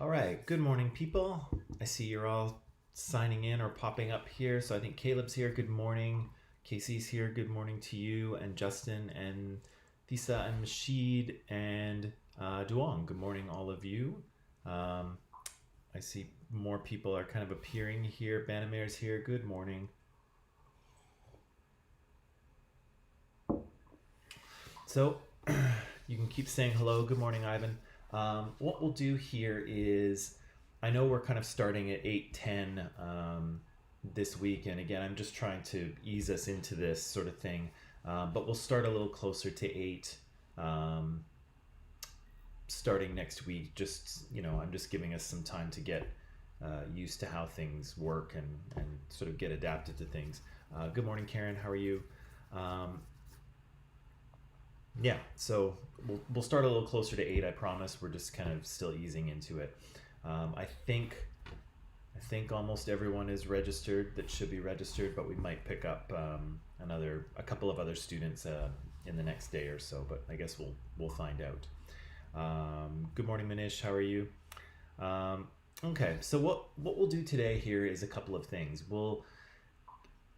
All right, good morning, people. I see you're all signing in or popping up here. So I think Caleb's here. Good morning. Casey's here. Good morning to you, and Justin and Thisa and Mashid and Duong. Good morning, all of you. I see more people are kind of appearing here. Banamir's here. Good morning. So you can keep saying hello. Good morning, Ivan. What we'll do here is, I know we're kind of starting at 8:10 this week, and again, I'm just trying to ease us into this sort of thing, but we'll start a little closer to 8 starting next week. Just, I'm just giving us some time to get used to how things work and sort of get adapted to things. Good morning, Karen. How are you? Yeah, so we'll start a little closer to 8. I promise. We're just kind of still easing into it. I think almost everyone is registered that should be registered, but we might pick up a couple of other students in the next day or so. But I guess we'll find out. Good morning, Manish. How are you? Okay, so what we'll do today here is a couple of things. We'll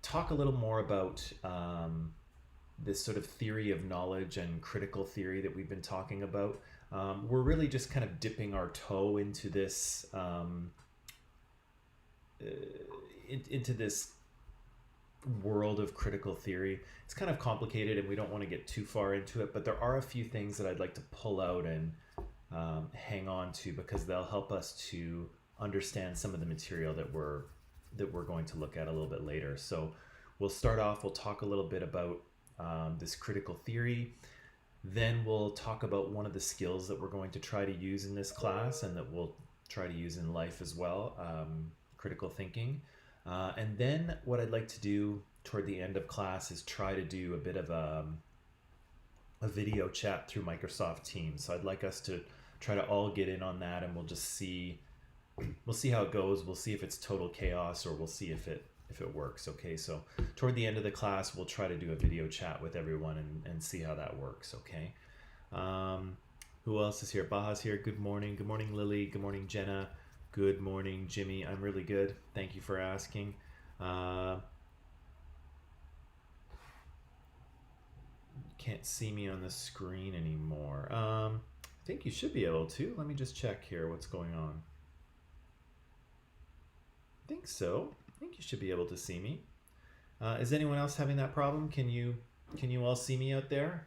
talk a little more about this sort of theory of knowledge and critical theory that we've been talking about. We're really just kind of dipping our toe into this world of critical theory. It's kind of complicated and we don't want to get too far into it, but there are a few things that I'd like to pull out and hang on to, because they'll help us to understand some of the material that we're going to look at a little bit later. So we'll start off, we'll talk a little bit about this critical theory. Then we'll talk about one of the skills that we're going to try to use in this class and that we'll try to use in life as well, critical thinking. And then what I'd like to do toward the end of class is try to do a bit of a video chat through Microsoft Teams. So I'd like us to try to all get in on that, and we'll see how it goes. We'll see if it's total chaos, or we'll see if it works. Okay, so toward the end of the class, we'll try to do a video chat with everyone and see how that works. Okay. Who else is here? Baha's here. Good morning. Good morning, Lily. Good morning, Jenna. Good morning, Jimmy. I'm really good. Thank you for asking. Can't see me on the screen anymore. I think you should be able to. Let me just check here what's going on. I think so. I think you should be able to see me. Is anyone else having that problem? Can you all see me out there?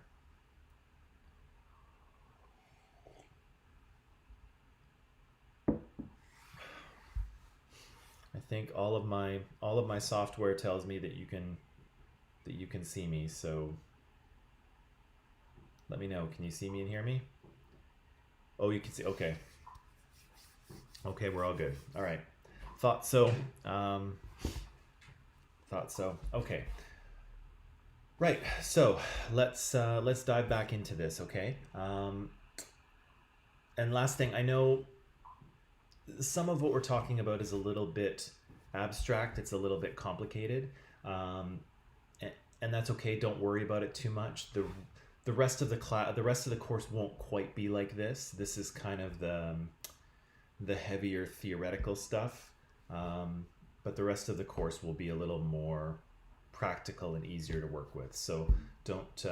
I think all of my software tells me that you can see me. So let me know. Can you see me and hear me? Oh, you can see. Okay. Okay, we're all good. All right. Thought so. Okay. Right. So let's dive back into this. Okay. And last thing, I know some of what we're talking about is a little bit abstract. It's a little bit complicated, and that's okay. Don't worry about it too much. The rest of the course won't quite be like this. This is kind of the heavier theoretical stuff. But the rest of the course will be a little more practical and easier to work with. So don't.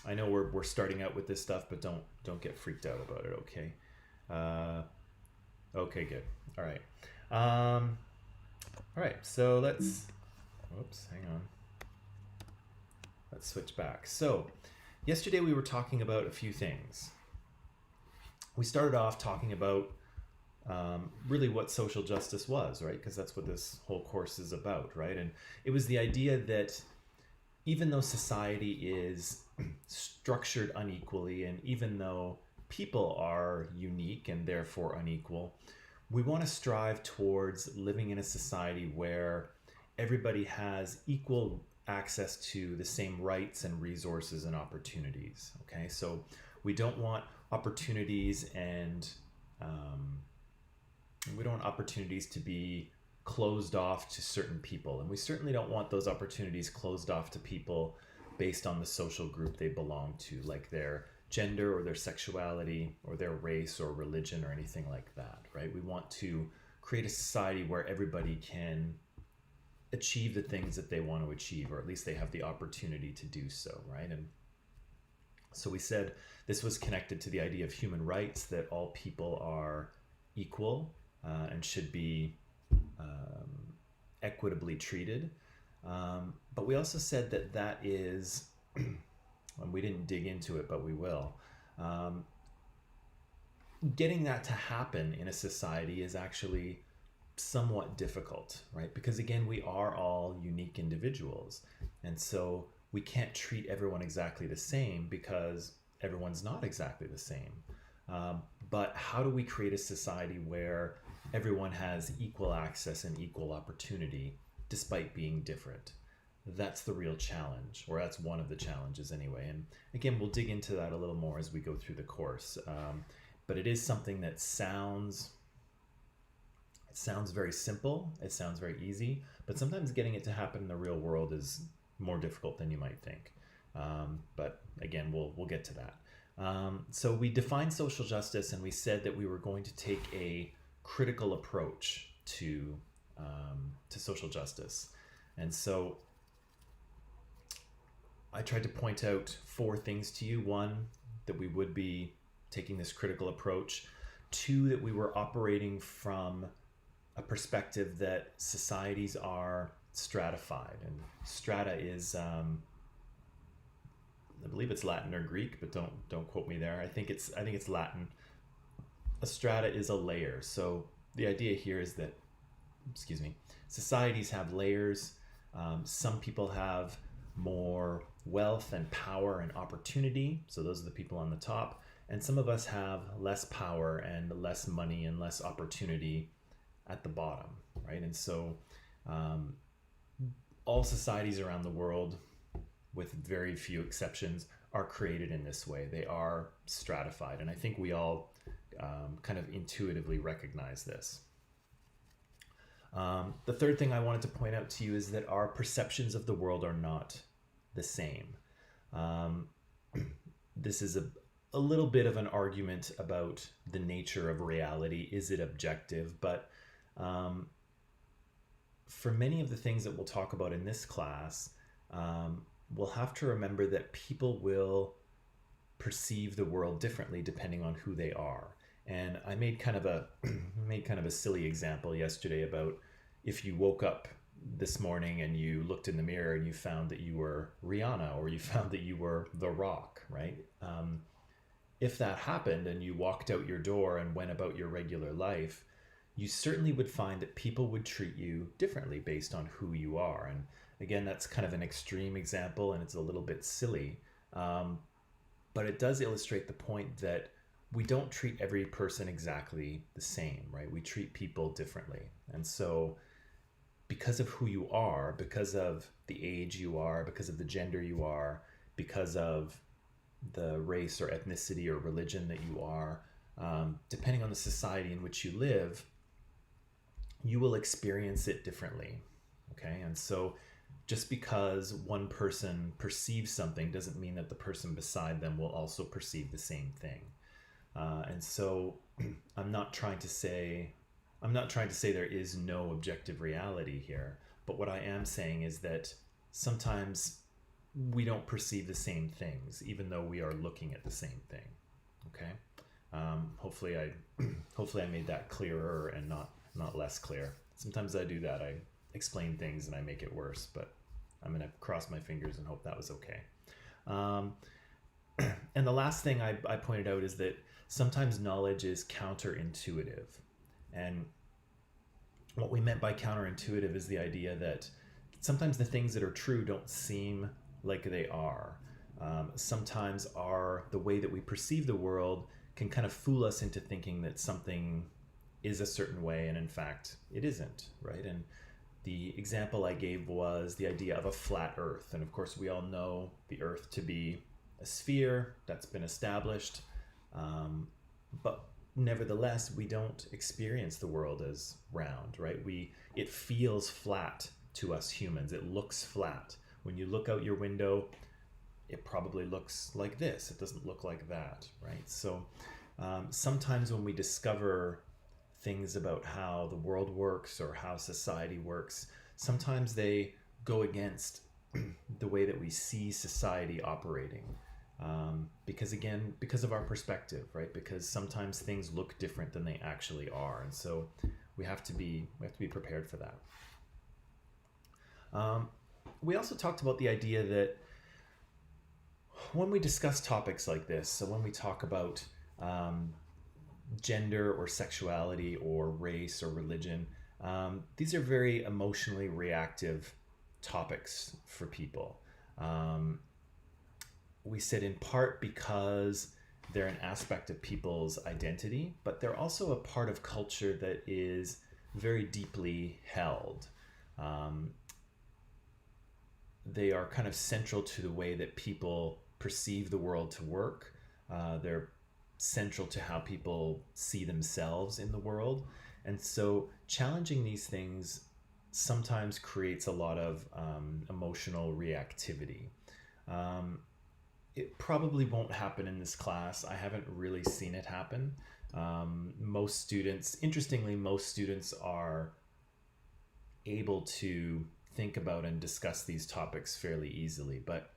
I know we're starting out with this stuff, but don't get freaked out about it. Okay. Okay. Good. All right. All right. So let's. Whoops. Hang on. Let's switch back. So yesterday we were talking about a few things. We started off talking about really what social justice was, right? Because that's what this whole course is about, right? And it was the idea that even though society is structured unequally, and even though people are unique and therefore unequal, we want to strive towards living in a society where everybody has equal access to the same rights and resources and opportunities. Okay, so we don't want opportunities and we don't want opportunities to be closed off to certain people, and we certainly don't want those opportunities closed off to people based on the social group they belong to, like their gender or their sexuality or their race or religion or anything like that, right? We want to create a society where everybody can achieve the things that they want to achieve, or at least they have the opportunity to do so, right? And so we said this was connected to the idea of human rights, that all people are equal and should be equitably treated. But we also said that that is, and we didn't dig into it, but we will, getting that to happen in a society is actually somewhat difficult, right? Because again, we are all unique individuals. And so we can't treat everyone exactly the same because everyone's not exactly the same. But how do we create a society where everyone has equal access and equal opportunity despite being different? That's the real challenge, or that's one of the challenges anyway. And again, we'll dig into that a little more as we go through the course. But it is something that sounds very simple. It sounds very easy, but sometimes getting it to happen in the real world is more difficult than you might think. But again, we'll get to that. So we defined social justice, and we said that we were going to take a critical approach to social justice. And so I tried to point out 4 things to you. 1, that we would be taking this critical approach. 2, that we were operating from a perspective that societies are stratified, and strata is I believe it's Latin or Greek, but don't quote me there. I think it's Latin. A strata is a layer. So the idea here is that, societies have layers. Some people have more wealth and power and opportunity, so those are the people on the top, and some of us have less power and less money and less opportunity at the bottom, right? And so all societies around the world, with very few exceptions, are created in this way. They are stratified, and I think we all kind of intuitively recognize this. The third thing I wanted to point out to you is that our perceptions of the world are not the same. This is a little bit of an argument about the nature of reality. Is it objective? But for many of the things that we'll talk about in this class, we'll have to remember that people will perceive the world differently depending on who they are. And I made kind of a silly example yesterday about if you woke up this morning and you looked in the mirror and you found that you were Rihanna, or you found that you were The Rock, right? If that happened and you walked out your door and went about your regular life, you certainly would find that people would treat you differently based on who you are. And again, that's kind of an extreme example, and it's a little bit silly, but it does illustrate the point that we don't treat every person exactly the same, right? We treat people differently. And so because of who you are, because of the age you are, because of the gender you are, because of the race or ethnicity or religion that you are, depending on the society in which you live, you will experience it differently, okay? And so just because one person perceives something doesn't mean that the person beside them will also perceive the same thing. And so I'm not trying to say there is no objective reality here, but what I am saying is that sometimes we don't perceive the same things, even though we are looking at the same thing. Okay. Hopefully I made that clearer and not less clear. Sometimes I do that. I explain things and I make it worse, but I'm going to cross my fingers and hope that was okay. And the last thing I pointed out is that sometimes knowledge is counterintuitive. And what we meant by counterintuitive is the idea that sometimes the things that are true don't seem like they are. Sometimes the way that we perceive the world can kind of fool us into thinking that something is a certain way, and in fact, it isn't, right? And the example I gave was the idea of a flat Earth. And of course, we all know the Earth to be a sphere. That's been established. But nevertheless, we don't experience the world as round, right? It feels flat to us humans. It looks flat. When you look out your window, it probably looks like this. It doesn't look like that, right? So sometimes when we discover things about how the world works or how society works, sometimes they go against the way that we see society operating. Because again, because of our perspective, right? Because sometimes things look different than they actually are, and so we have to be prepared for that. We also talked about the idea that when we discuss topics like this, so when we talk about gender or sexuality or race or religion, these are very emotionally reactive topics for people. We said in part because they're an aspect of people's identity, but they're also a part of culture that is very deeply held. They are kind of central to the way that people perceive the world to work. They're central to how people see themselves in the world. And so challenging these things sometimes creates a lot of emotional reactivity. It probably won't happen in this class. I haven't really seen it happen. Most students are able to think about and discuss these topics fairly easily, but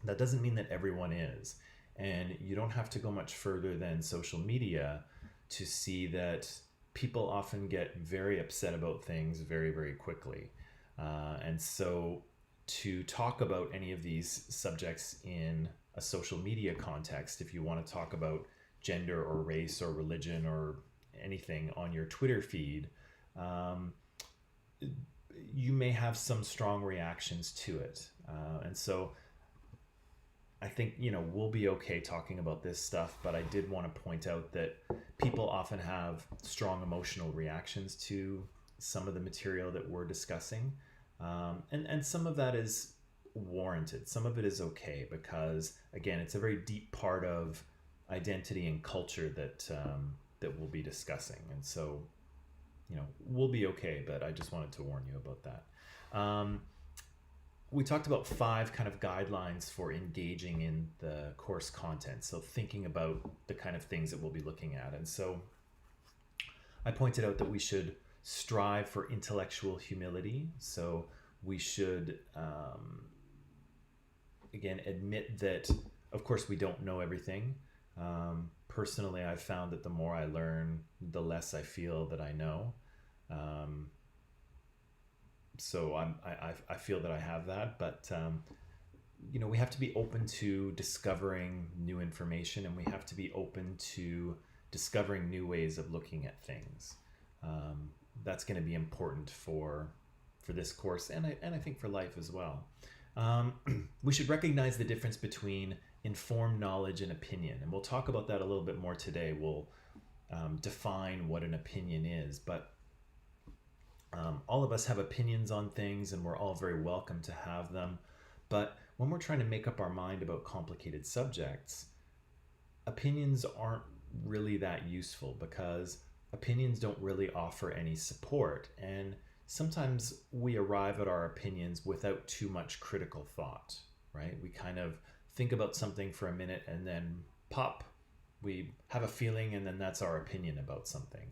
that doesn't mean that everyone is. And you don't have to go much further than social media to see that people often get very upset about things very, very quickly. And so to talk about any of these subjects in a social media context, if you want to talk about gender or race or religion or anything on your Twitter feed, you may have some strong reactions to it. And so I think, we'll be okay talking about this stuff, but I did want to point out that people often have strong emotional reactions to some of the material that we're discussing. And some of that is warranted. Some of it is okay because, again, it's a very deep part of identity and culture that we'll be discussing. And so, we'll be okay, but I just wanted to warn you about that. We talked about 5 kind of guidelines for engaging in the course content. So thinking about the kind of things that we'll be looking at. And so I pointed out that we should strive for intellectual humility. So we should, again, admit that, of course, we don't know everything. Personally, I've found that the more I learn, the less I feel that I know. So I feel that I have that, but we have to be open to discovering new information, and we have to be open to discovering new ways of looking at things. That's going to be important for this course, and I think for life as well. We should recognize the difference between informed knowledge and opinion, and we'll talk about that a little bit more today. We'll define what an opinion is, but all of us have opinions on things, and we're all very welcome to have them. But when we're trying to make up our mind about complicated subjects, opinions aren't really that useful because opinions don't really offer any support. And sometimes we arrive at our opinions without too much critical thought, right? We kind of think about something for a minute and then pop, we have a feeling, and then that's our opinion about something.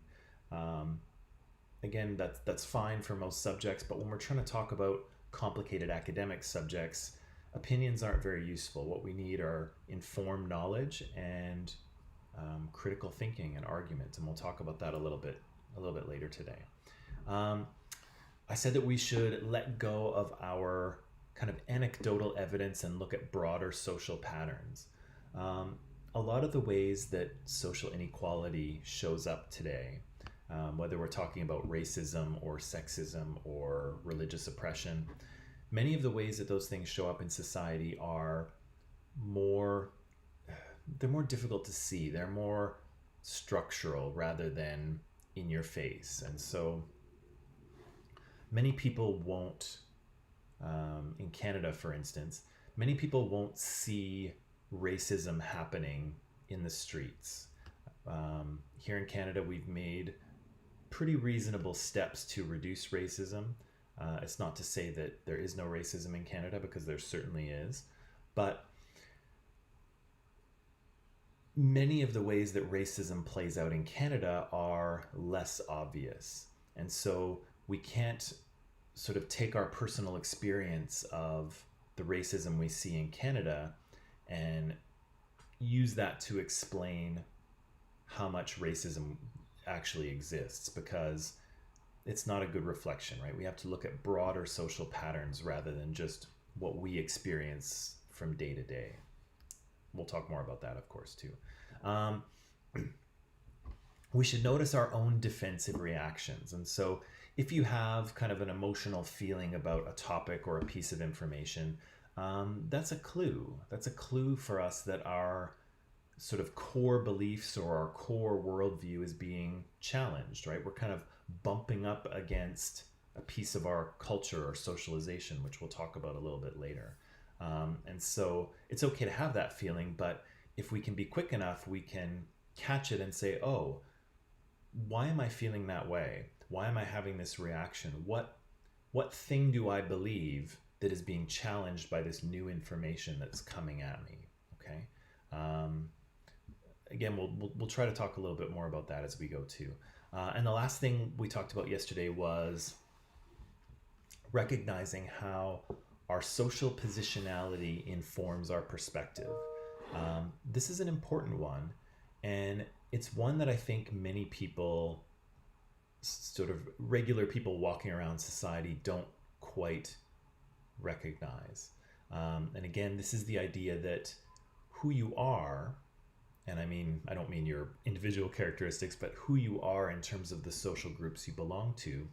Again, that's fine for most subjects, but when we're trying to talk about complicated academic subjects, opinions aren't very useful. What we need are informed knowledge and critical thinking and argument, and we'll talk about that a little bit later today. I said that we should let go of our kind of anecdotal evidence and look at broader social patterns. A lot of the ways that social inequality shows up today, whether we're talking about racism or sexism or religious oppression, many of the ways that those things show up in society are more difficult to see. They're more structural rather than in your face. And so many people won't, in Canada, for instance, many people won't see racism happening in the streets. Here in Canada, we've made pretty reasonable steps to reduce racism. It's not to say that there is no racism in Canada, because there certainly is. But many of the ways that racism plays out in Canada are less obvious. And so we can't sort of take our personal experience of the racism we see in Canada and use that to explain how much racism actually exists, because it's not a good reflection, right? We have to look at broader social patterns rather than just what we experience from day to day. We'll talk more about that, of course, too. Um, we should notice our own defensive reactions. And so if you have kind of an emotional feeling about a topic or a piece of information, that's a clue. That's a clue for us that our sort of core beliefs or our core worldview is being challenged, right? We're kind of bumping up against a piece of our culture or socialization, which we'll talk about a little bit later. And so it's okay to have that feeling, but if we can be quick enough, we can catch it and say, oh, why am I feeling that way? Why am I having this reaction? What thing do I believe that is being challenged by this new information that's coming at me? Okay. Again, we'll try to talk a little bit more about that as we go too. And the last thing we talked about yesterday was recognizing how our social positionality informs our perspective. This is an important one, and it's one that I think many people, sort of regular people walking around society, don't quite recognize. And again, this is the idea that who you are, and I don't mean your individual characteristics, but who you are in terms of the social groups you belong to,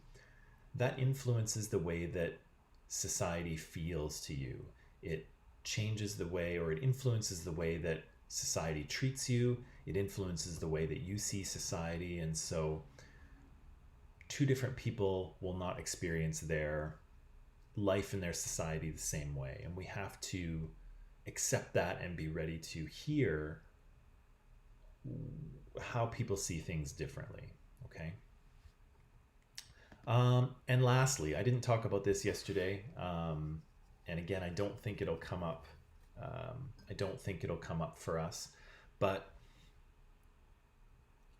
that influences the way that society feels to you. It changes the way, or it influences the way that society treats you. It influences the way that you see society. And so two different people will not experience their life in their society the same way. And we have to accept that and be ready to hear how people see things differently. Okay. And lastly, I didn't talk about this yesterday. And again, I don't think it'll come up. I don't think it'll come up for us, but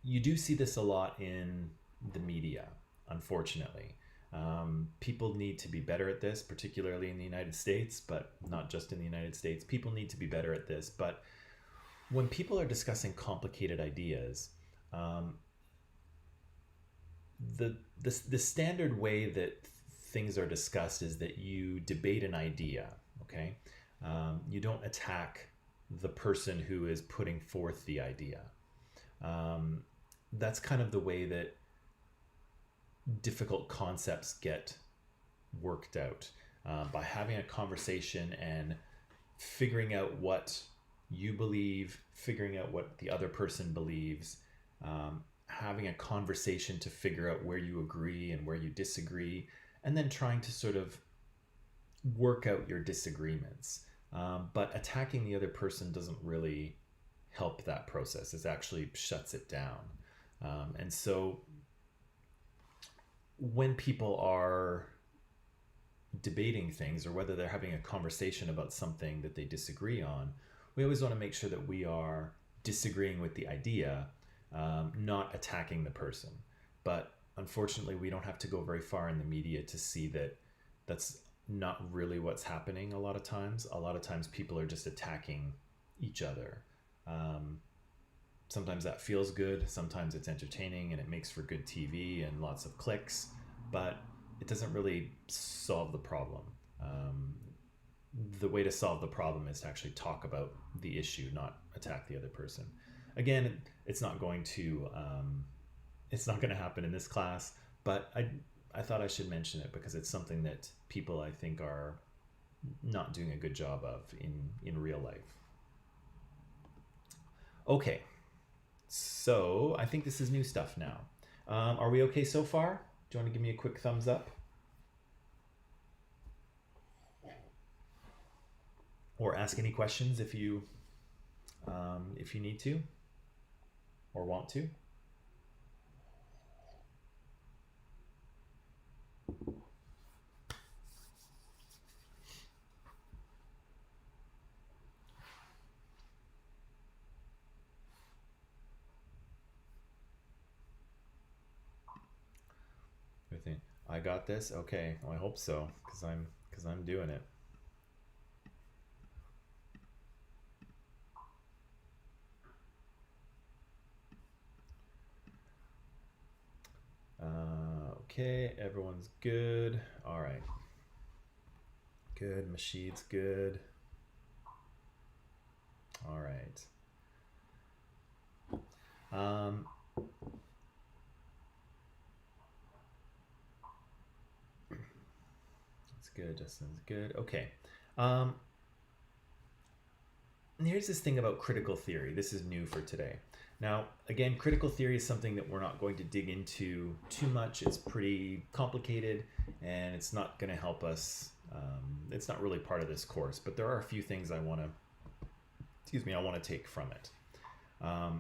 you do see this a lot in the media, unfortunately. People need to be better at this, particularly in the United States, but not just in the United States. People need to be better at this. But when people are discussing complicated ideas, the standard way that things are discussed is that you debate an idea, okay? You don't attack the person who is putting forth the idea. That's kind of the way that difficult concepts get worked out, by having a conversation and figuring out what you believe, figuring out what the other person believes, having a conversation to figure out where you agree and where you disagree, and then trying to sort of work out your disagreements. But attacking the other person doesn't really help that process. It actually shuts it down. And so when people are debating things, or whether they're having a conversation about something that they disagree on, we always want to make sure that we are disagreeing with the idea, not attacking the person. But unfortunately, we don't have to go very far in the media to see that that's not really what's happening a lot of times. A lot of times people are just attacking each other. Sometimes that feels good. Sometimes it's entertaining and it makes for good TV and lots of clicks, but it doesn't really solve the problem. The way to solve the problem is to actually talk about the issue, not attack the other person. Again, it's not going to happen in this class, but I thought I should mention it because it's something that people, I think, are not doing a good job of in real life. Okay, so I think this is new stuff now. Are we okay so far? Do you want to give me a quick thumbs up? Or ask any questions if you need to or want to. thing. I got this. Okay, well, I hope so, because I'm doing it. Okay, everyone's good. All right. Good. Mashid's good. All right. That's good. Justin's good. Okay. And here's this thing about critical theory. This is new for today. Now, again, critical theory is something that we're not going to dig into too much. It's pretty complicated, and it's not going to help us. It's not really part of this course, but there are a few things I want to take from it. Let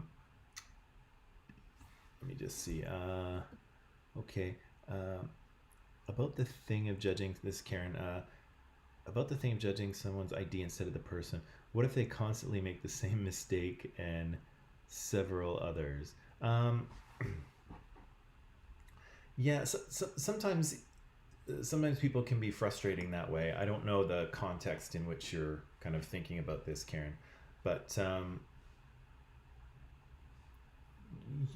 me just see. Okay. About the thing of judging this, Karen. About the thing of judging someone's ID instead of the person. What if they constantly make the same mistake and several others? Yeah. Sometimes people can be frustrating that way. I don't know the context in which you're kind of thinking about this, Karen, but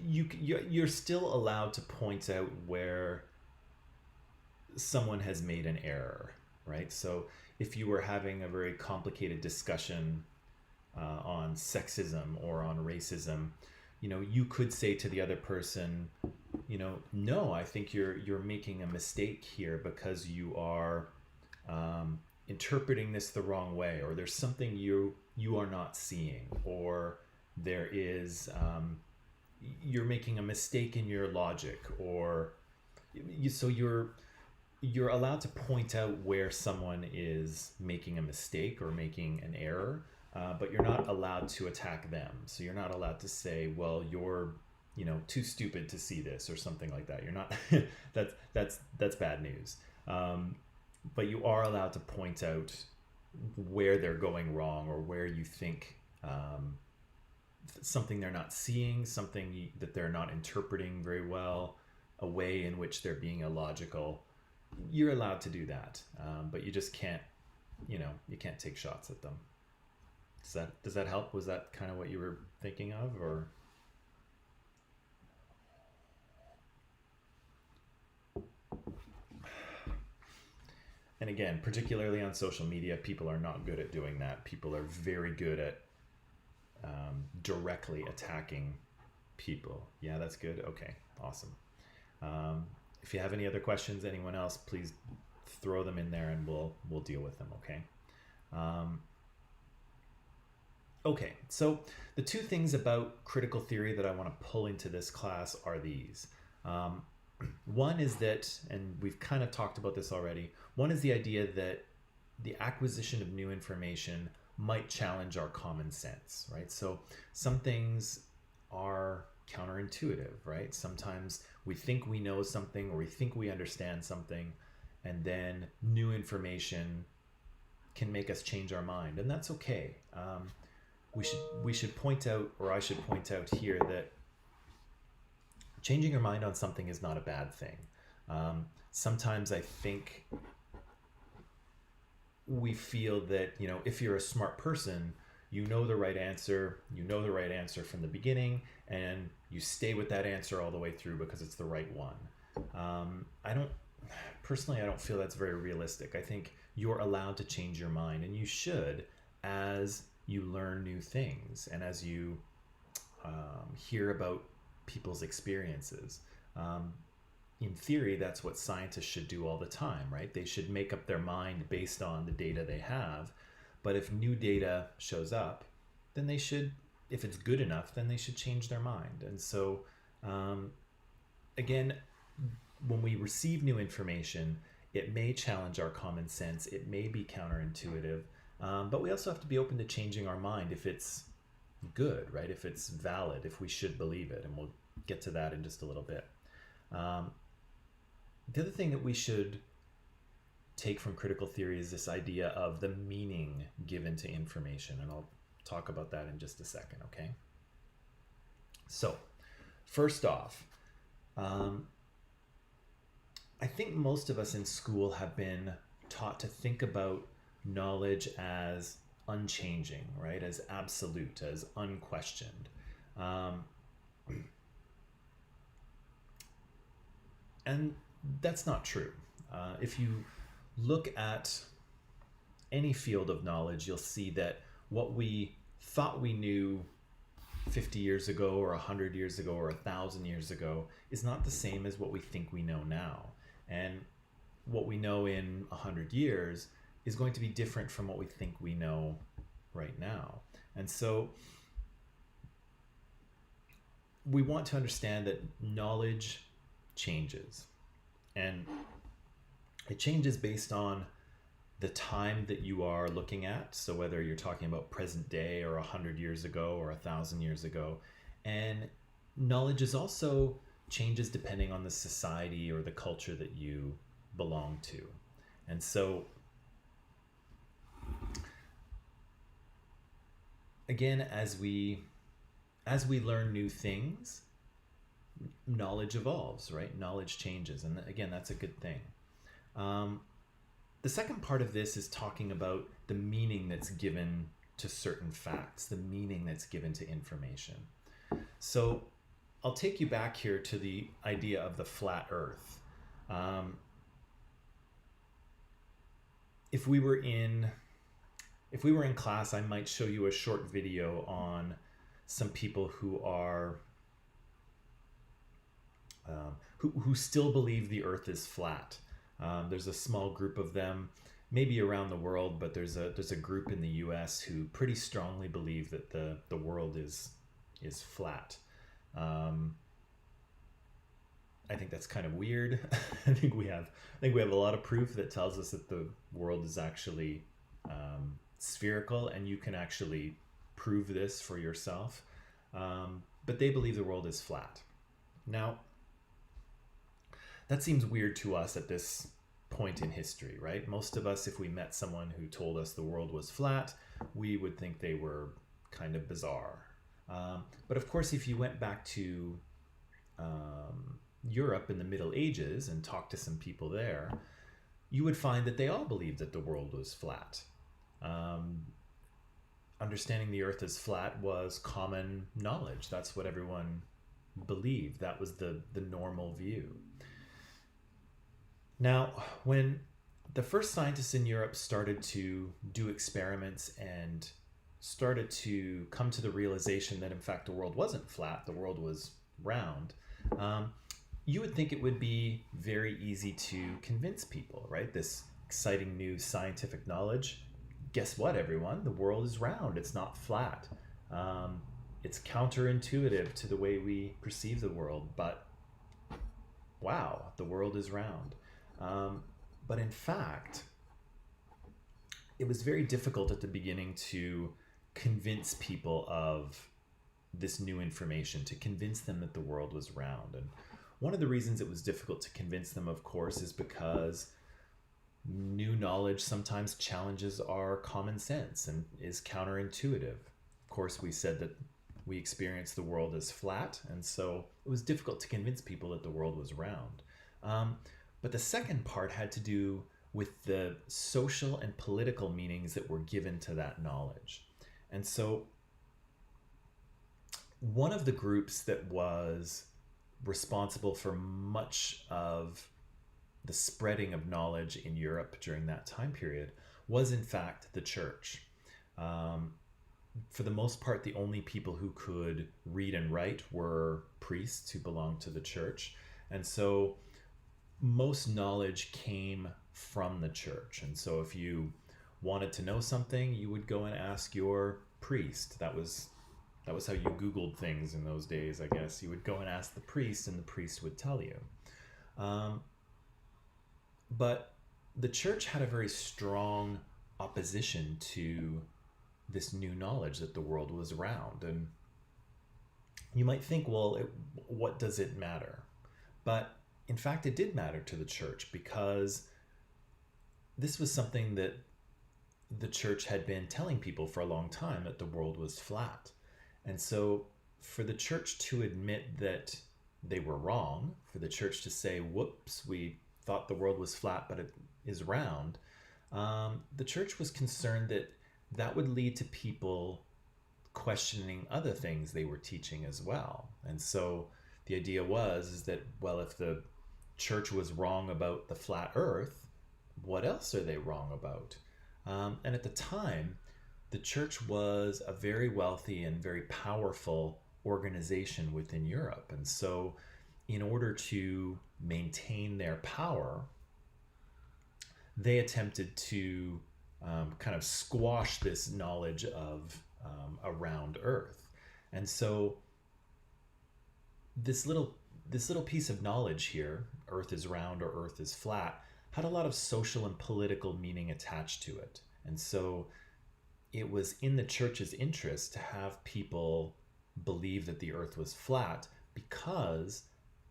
you're still allowed to point out where someone has made an error, right? So if you were having a very complicated discussion on sexism or on racism, you could say to the other person, no, I think you're making a mistake here because you are interpreting this the wrong way, or there's something you are not seeing, or there is you're making a mistake in your logic, or so you're allowed to point out where someone is making a mistake or making an error, but you're not allowed to attack them. So you're not allowed to say, well, you're too stupid to see this, or something like that. You're not that's bad news. But you are allowed to point out where they're going wrong, or where you think something they're not seeing, something that they're not interpreting very well, a way in which they're being illogical. You're allowed to do that, but you just can't, you can't take shots at them. Does that help? Was that kind of what you were thinking of, or? And again, particularly on social media, people are not good at doing that. People are very good at directly attacking people. Yeah, that's good. Okay, awesome. If you have any other questions, anyone else, please throw them in there and we'll deal with them. Okay. Okay, so the two things about critical theory that I want to pull into this class are these. One is that, and we've kind of talked about this already, one is the idea that the acquisition of new information might challenge our common sense, right? So some things are counterintuitive, right? Sometimes we think we know something, or we think we understand something, and then new information can make us change our mind, and that's okay. We should point out, or I should point out here, that changing your mind on something is not a bad thing. Sometimes I think we feel that, if you're a smart person, you know the right answer from the beginning, and you stay with that answer all the way through because it's the right one. I don't feel that's very realistic. I think you're allowed to change your mind, and you should, as you learn new things and as you hear about people's experiences. In theory, that's what scientists should do all the time, right? They should make up their mind based on the data they have. But if new data shows up, then they should, if it's good enough, then they should change their mind. And so, again, when we receive new information, it may challenge our common sense. It may be counterintuitive, but we also have to be open to changing our mind if it's good, right? If it's valid, if we should believe it. And we'll get to that in just a little bit. The other thing that we should take from critical theory is this idea of the meaning given to information. And I'll talk about that in just a second, okay? So, first off, I think most of us in school have been taught to think about knowledge as unchanging, right? As absolute, as unquestioned. Um, and that's not true. If you look at any field of knowledge, you'll see that what we thought we knew 50 years ago or 100 years ago or 1,000 years ago is not the same as what we think we know now. And what we know in 100 years is going to be different from what we think we know right now. And so we want to understand that knowledge changes. And it changes based on the time that you are looking at. So whether you're talking about present day or 100 years ago or 1,000 years ago. And knowledge is also changes depending on the society or the culture that you belong to. And so again, as we learn new things, knowledge evolves, right? Knowledge changes. And again, that's a good thing. The second part of this is talking about the meaning that's given to certain facts, the meaning that's given to information. So I'll take you back here to the idea of the flat earth. If we were in class, I might show you a short video on some people who are who still believe the earth is flat. There's a small group of them, maybe around the world, but there's a group in the US who pretty strongly believe that the world is flat. I think that's kind of weird. I think we have a lot of proof that tells us that the world is actually spherical, and you can actually prove this for yourself. But they believe the world is flat. Now, that seems weird to us at this point in history, right? Most of us, if we met someone who told us the world was flat, we would think they were kind of bizarre. But of course, if you went back to Europe in the Middle Ages and talked to some people there, you would find that they all believed that the world was flat. Understanding the earth as flat was common knowledge. That's what everyone believed. That was the normal view. Now, when the first scientists in Europe started to do experiments and started to come to the realization that in fact the world wasn't flat, the world was round, you would think it would be very easy to convince people, right? This exciting new scientific knowledge. Guess what, everyone? The world is round. It's not flat. It's counterintuitive to the way we perceive the world, but wow, the world is round. But in fact, it was very difficult at the beginning to convince people of this new information, to convince them that the world was round. And one of the reasons it was difficult to convince them, of course, is because new knowledge sometimes challenges our common sense and is counterintuitive. Of course, we said that we experience the world as flat, and so it was difficult to convince people that the world was round. But the second part had to do with the social and political meanings that were given to that knowledge. And so one of the groups that was responsible for much of the spreading of knowledge in Europe during that time period was in fact the church. For the most part, the only people who could read and write were priests who belonged to the church. And so most knowledge came from the church. And so if you wanted to know something, you would go and ask your priest. That was how you Googled things in those days, I guess. You would go and ask the priest, and the priest would tell you. But the church had a very strong opposition to this new knowledge that the world was round. And you might think, well, what does it matter? But in fact, it did matter to the church, because this was something that the church had been telling people for a long time, that the world was flat. And so for the church to admit that they were wrong, for the church to say, whoops, we thought the world was flat, but it is round, the church was concerned that that would lead to people questioning other things they were teaching as well. And so the idea was is that, well, if the church was wrong about the flat earth, what else are they wrong about? And at the time, the church was a very wealthy and very powerful organization within Europe. And so in order to maintain their power, they attempted to kind of squash this knowledge of a round earth. And so this little piece of knowledge here, earth is round or earth is flat, had a lot of social and political meaning attached to it. And so it was in the church's interest to have people believe that the earth was flat, because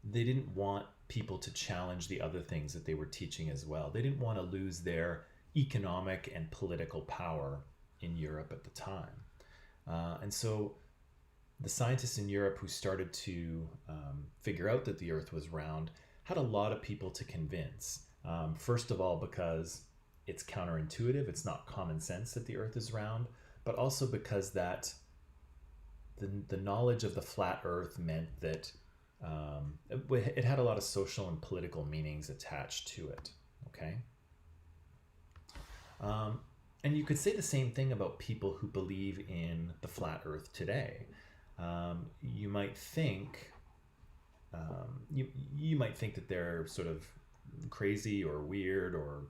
they didn't want people to challenge the other things that they were teaching as well. They didn't want to lose their economic and political power in Europe at the time. And so the scientists in Europe who started to figure out that the earth was round had a lot of people to convince. First of all, because it's counterintuitive, it's not common sense that the earth is round, but also because that the knowledge of the flat earth meant that it had a lot of social and political meanings attached to it. Okay. And you could say the same thing about people who believe in the flat earth today. You might think you might think that they're sort of crazy or weird or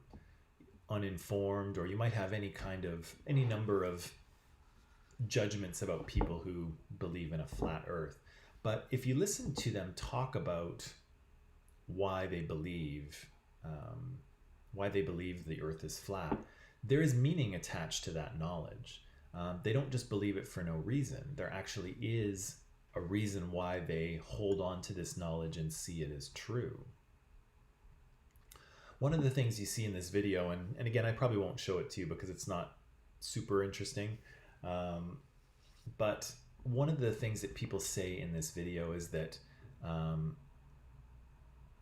uninformed, or you might have any number of judgments about people who believe in a flat earth. But if you listen to them talk about why they believe the earth is flat, there is meaning attached to that knowledge. They don't just believe it for no reason. There actually is a reason why they hold on to this knowledge and see it as true. One of the things you see in this video, and again, I probably won't show it to you because it's not super interesting, but one of the things that people say in this video is that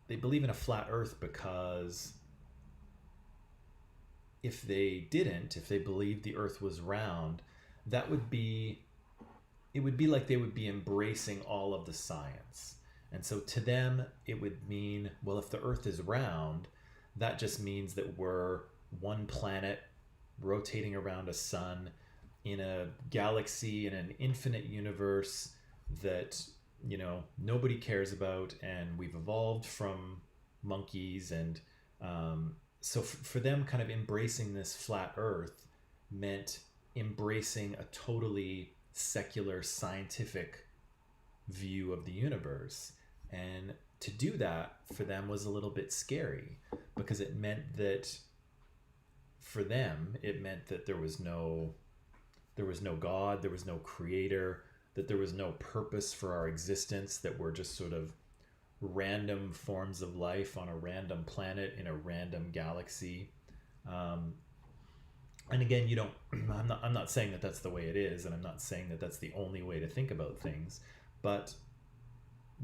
they believe in a flat earth because if they believed the earth was round, it would be like they would be embracing all of the science. And so to them, it would mean, well, if the earth is round, that just means that we're one planet rotating around a sun in a galaxy, in an infinite universe that, nobody cares about, and we've evolved from monkeys. And so for them, kind of embracing this flat earth meant embracing a totally secular scientific view of the universe. And to do that for them was a little bit scary, because it meant that there was no God, there was no creator, that there was no purpose for our existence, that we're just sort of random forms of life on a random planet in a random galaxy. And again, I'm not saying that that's the way it is, and I'm not saying that that's the only way to think about things, but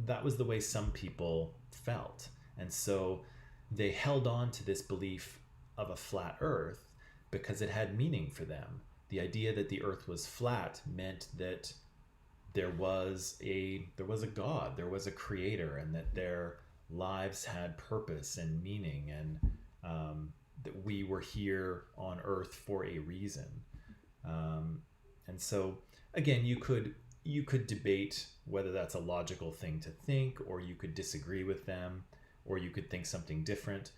that was the way some people felt. And so they held on to this belief of a flat earth because it had meaning for them. The idea that the earth was flat meant that there was a God, there was a creator, and that their lives had purpose and meaning, and that we were here on earth for a reason. And so again, you could debate whether that's a logical thing to think, or you could disagree with them, or you could think something different.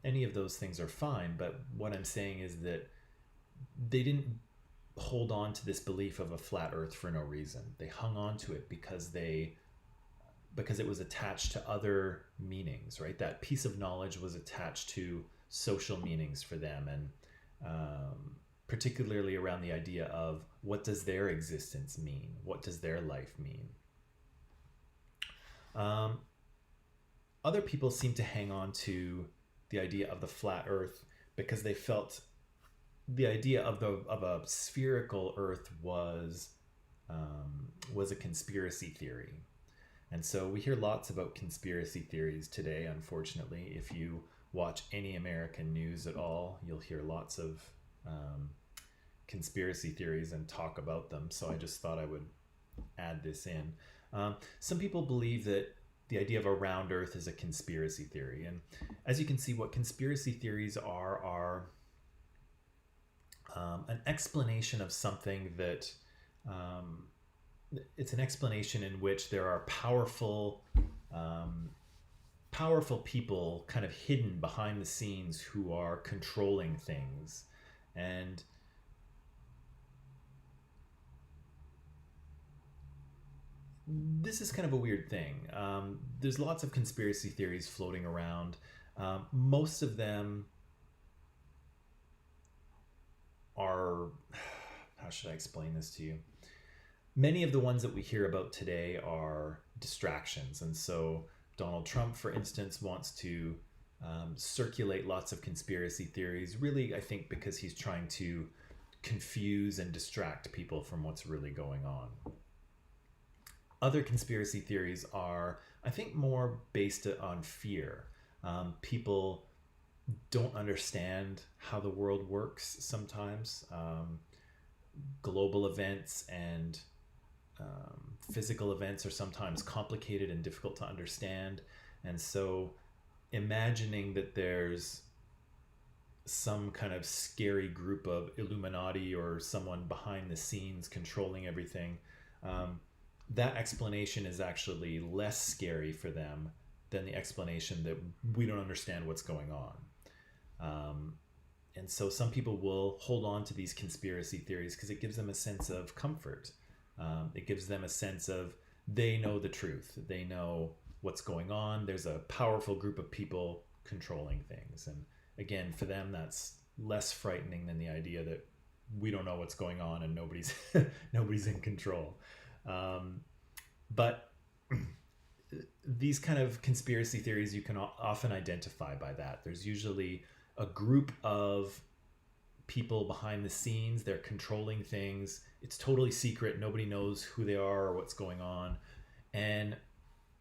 Any of those things are fine, but what I'm saying is that they didn't hold on to this belief of a flat earth for no reason. They hung on to it because it was attached to other meanings, right? That piece of knowledge was attached to social meanings for them, and particularly around the idea of, what does their existence mean? What does their life mean? Other people seem to hang on to the idea of the flat earth because they felt the idea of a spherical earth was a conspiracy theory. And so we hear lots about conspiracy theories today, unfortunately. If you watch any American news at all, you'll hear lots of um, conspiracy theories and talk about them. So I just thought I would add this in. Some people believe that the idea of a round earth is a conspiracy theory. And as you can see, what conspiracy theories are an explanation of something that it's an explanation in which there are powerful people kind of hidden behind the scenes who are controlling things. And this is kind of a weird thing. There's lots of conspiracy theories floating around. Most of them are, how should I explain this to you? Many of the ones that we hear about today are distractions. And so Donald Trump, for instance, wants to circulate lots of conspiracy theories, really, I think, because he's trying to confuse and distract people from what's really going on. Other conspiracy theories are, I think, more based on fear. People don't understand how the world works sometimes. Global events and physical events are sometimes complicated and difficult to understand. And so imagining that there's some kind of scary group of Illuminati or someone behind the scenes controlling everything, that explanation is actually less scary for them than the explanation that we don't understand what's going on. And so some people will hold on to these conspiracy theories because it gives them a sense of comfort. It gives them a sense of they know the truth. They know what's going on. There's a powerful group of people controlling things. And again, for them, that's less frightening than the idea that we don't know what's going on and nobody's in control. But these kind of conspiracy theories, you can often identify by that. There's usually a group of people behind the scenes. They're controlling things. It's totally secret. Nobody knows who they are or what's going on. And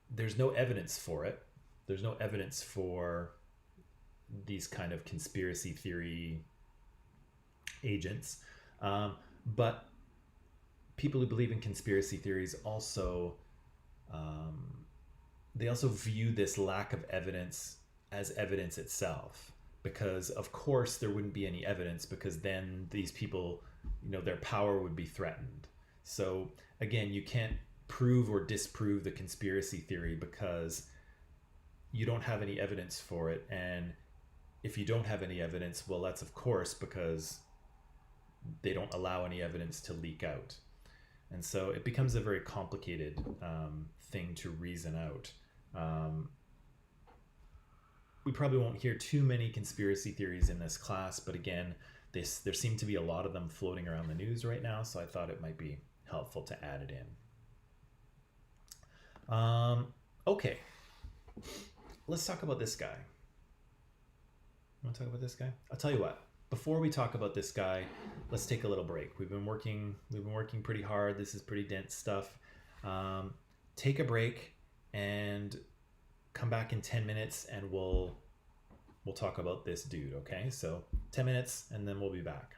there's no evidence for it. There's no evidence for these kind of conspiracy theory agents. But people who believe in conspiracy theories also they also view this lack of evidence as evidence itself, because of course there wouldn't be any evidence, because then these people, their power would be threatened. So again, you can't prove or disprove the conspiracy theory because you don't have any evidence for it. And if you don't have any evidence, well, that's of course because they don't allow any evidence to leak out. And so it becomes a very complicated thing to reason out. We probably won't hear too many conspiracy theories in this class, but again, there seem to be a lot of them floating around the news right now, so I thought it might be helpful to add it in. Okay, let's talk about this guy. Want to talk about this guy? I'll tell you what. Before we talk about this guy, let's take a little break. We've been working pretty hard. This is pretty dense stuff. Take a break and come back in 10 minutes and we'll talk about this dude, okay? So 10 minutes and then we'll be back.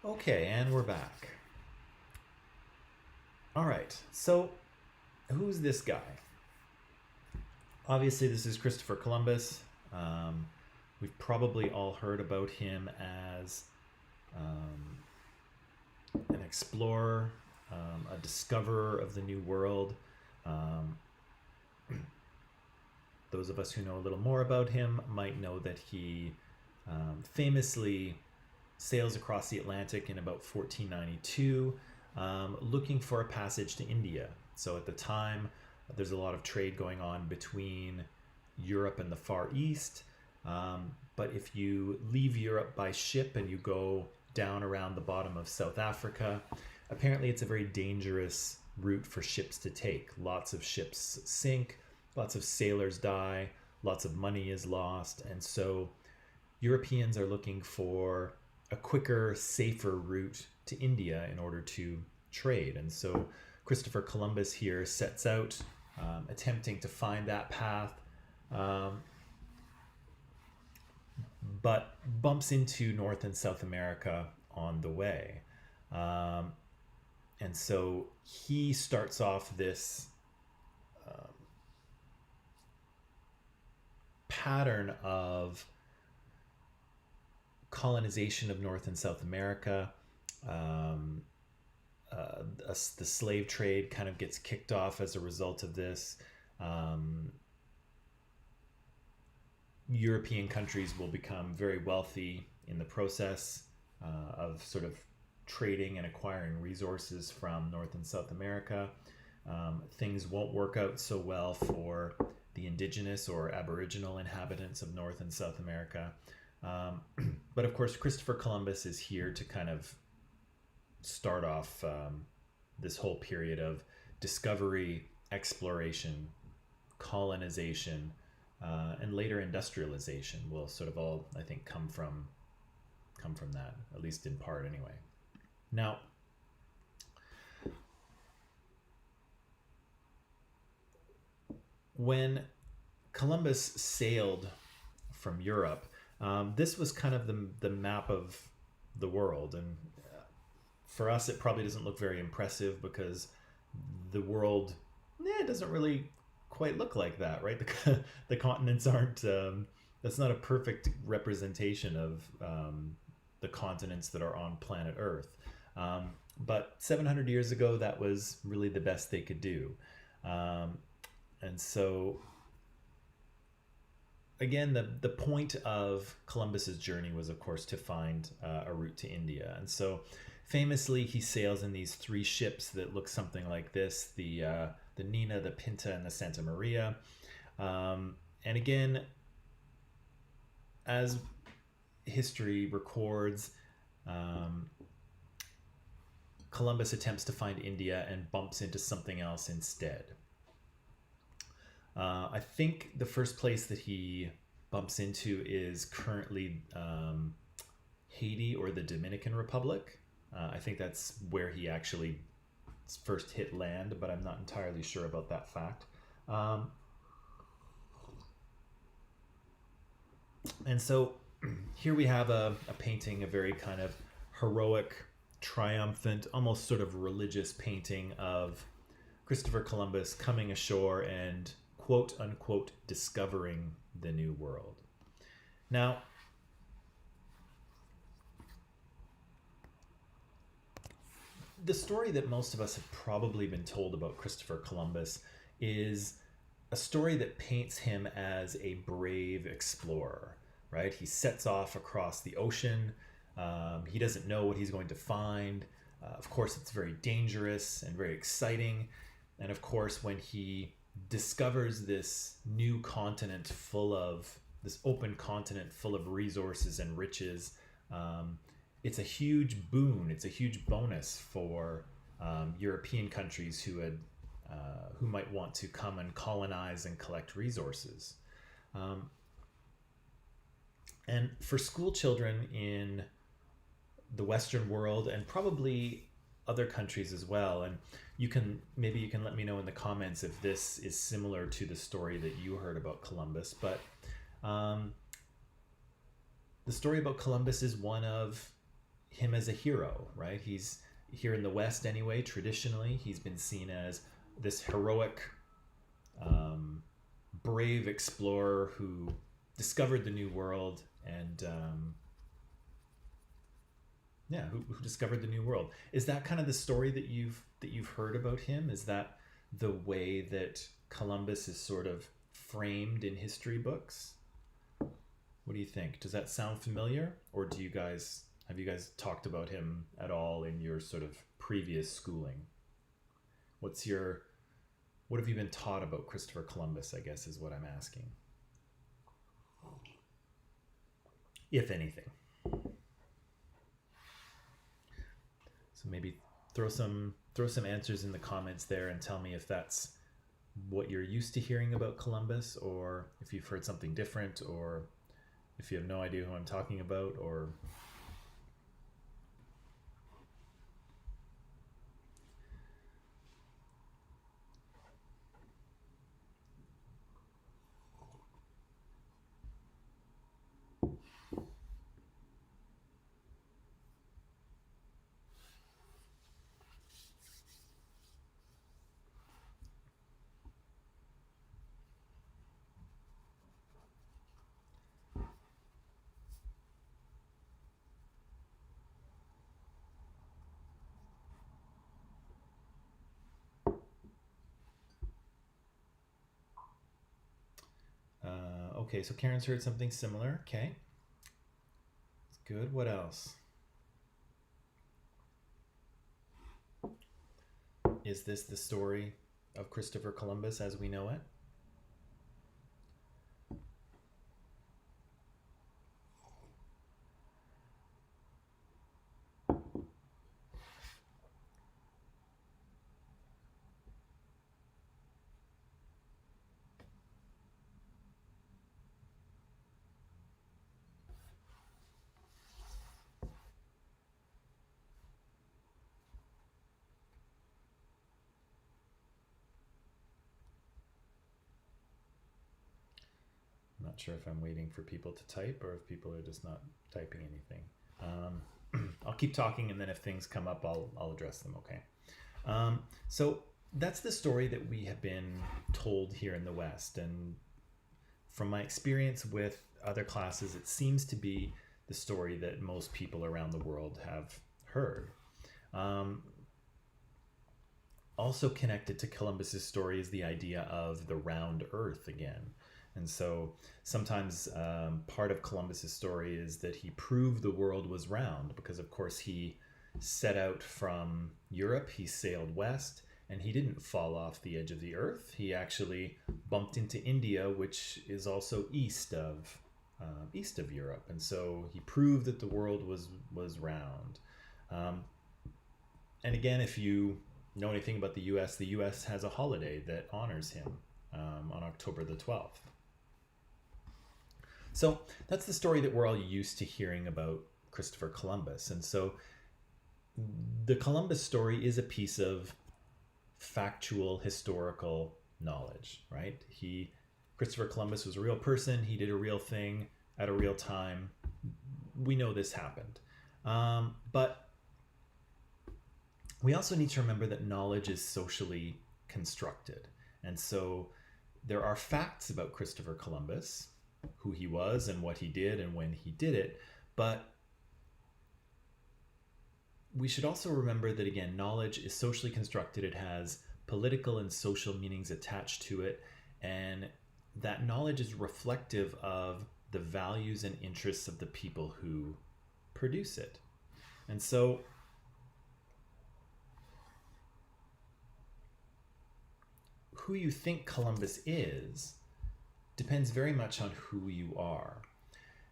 Okay, and we're back. All right, so who's this guy? Obviously, this is Christopher Columbus. We've probably all heard about him as an explorer, a discoverer of the New World. Those of us who know a little more about him might know that he famously sails across the Atlantic in about 1492, looking for a passage to India. So at the time, there's a lot of trade going on between Europe and the Far East. But if you leave Europe by ship and you go down around the bottom of South Africa, apparently it's a very dangerous route for ships to take. Lots of ships sink, lots of sailors die, lots of money is lost. And so Europeans are looking for a quicker, safer route to India in order to trade. And so Christopher Columbus here sets out attempting to find that path, but bumps into North and South America on the way. And so he starts off this pattern of colonization of North and South America. The slave trade kind of gets kicked off as a result of this. European countries will become very wealthy in the process of sort of trading and acquiring resources from North and South America. Things won't work out so well for the indigenous or aboriginal inhabitants of North and South America. But of course, Christopher Columbus is here to kind of start off this whole period of discovery, exploration, colonization, and later industrialization will sort of all, I think, come from that, at least in part anyway. Now, when Columbus sailed from Europe, this was kind of the map of the world. And for us, it probably doesn't look very impressive because the world doesn't really quite look like that, right? The continents aren't, that's not a perfect representation of the continents that are on planet Earth. But 700 years ago, that was really the best they could do. And so, again, the point of Columbus's journey was, of course, to find a route to India. And so, famously, he sails in these three ships that look something like this: the Nina, the Pinta, and the Santa Maria. And again, as history records, Columbus attempts to find India and bumps into something else instead. I think the first place that he bumps into is currently Haiti or the Dominican Republic. I think that's where he actually first hit land, but I'm not entirely sure about that fact. And so here we have a painting, a very kind of heroic, triumphant, almost sort of religious painting of Christopher Columbus coming ashore and quote unquote discovering the New World. Now, the story that most of us have probably been told about Christopher Columbus is a story that paints him as a brave explorer, right? He sets off across the ocean. He doesn't know what he's going to find. Of course, it's very dangerous and very exciting. And of course, when he discovers this new continent this open continent full of resources and riches, it's a huge boon. It's a huge bonus for European countries who might want to come and colonize and collect resources. And for school children in the Western world and probably other countries as well, and maybe you can let me know in the comments if this is similar to the story that you heard about Columbus, but the story about Columbus is one of him as a hero, right? He's here in the West anyway. Traditionally, he's been seen as this heroic, brave explorer who discovered the New World and who discovered the New World. Is that kind of the story that you've heard about him? Is that the way that Columbus is sort of framed in history books? What do you think? Does that sound familiar, or have you guys talked about him at all in your sort of previous schooling? What have you been taught about Christopher Columbus, I guess is what I'm asking. If anything. So maybe throw some answers in the comments there and tell me if that's what you're used to hearing about Columbus, or if you've heard something different, or if you have no idea who I'm talking about, or okay, so Karen's heard something similar. Okay. It's good. What else? Is this the story of Christopher Columbus as we know it? Not sure if I'm waiting for people to type or if people are just not typing anything. I'll keep talking, and then if things come up, I'll address them. Okay. So that's the story that we have been told here in the West, and from my experience with other classes, it seems to be the story that most people around the world have heard. Also connected to Columbus's story is the idea of the round Earth again. And so sometimes part of Columbus's story is that he proved the world was round because, of course, he set out from Europe, he sailed west, and he didn't fall off the edge of the earth. He actually bumped into India, which is also east of Europe. And so he proved that the world was round. And again, if you know anything about the U.S. has a holiday that honors him on October the 12th. So that's the story that we're all used to hearing about Christopher Columbus. And so the Columbus story is a piece of factual historical knowledge, right? Christopher Columbus was a real person. He did a real thing at a real time. We know this happened. But we also need to remember that knowledge is socially constructed. And so there are facts about Christopher Columbus, who he was and what he did and when he did it. But we should also remember that, again, knowledge is socially constructed. It has political and social meanings attached to it. And that knowledge is reflective of the values and interests of the people who produce it. And so who you think Columbus is depends very much on who you are.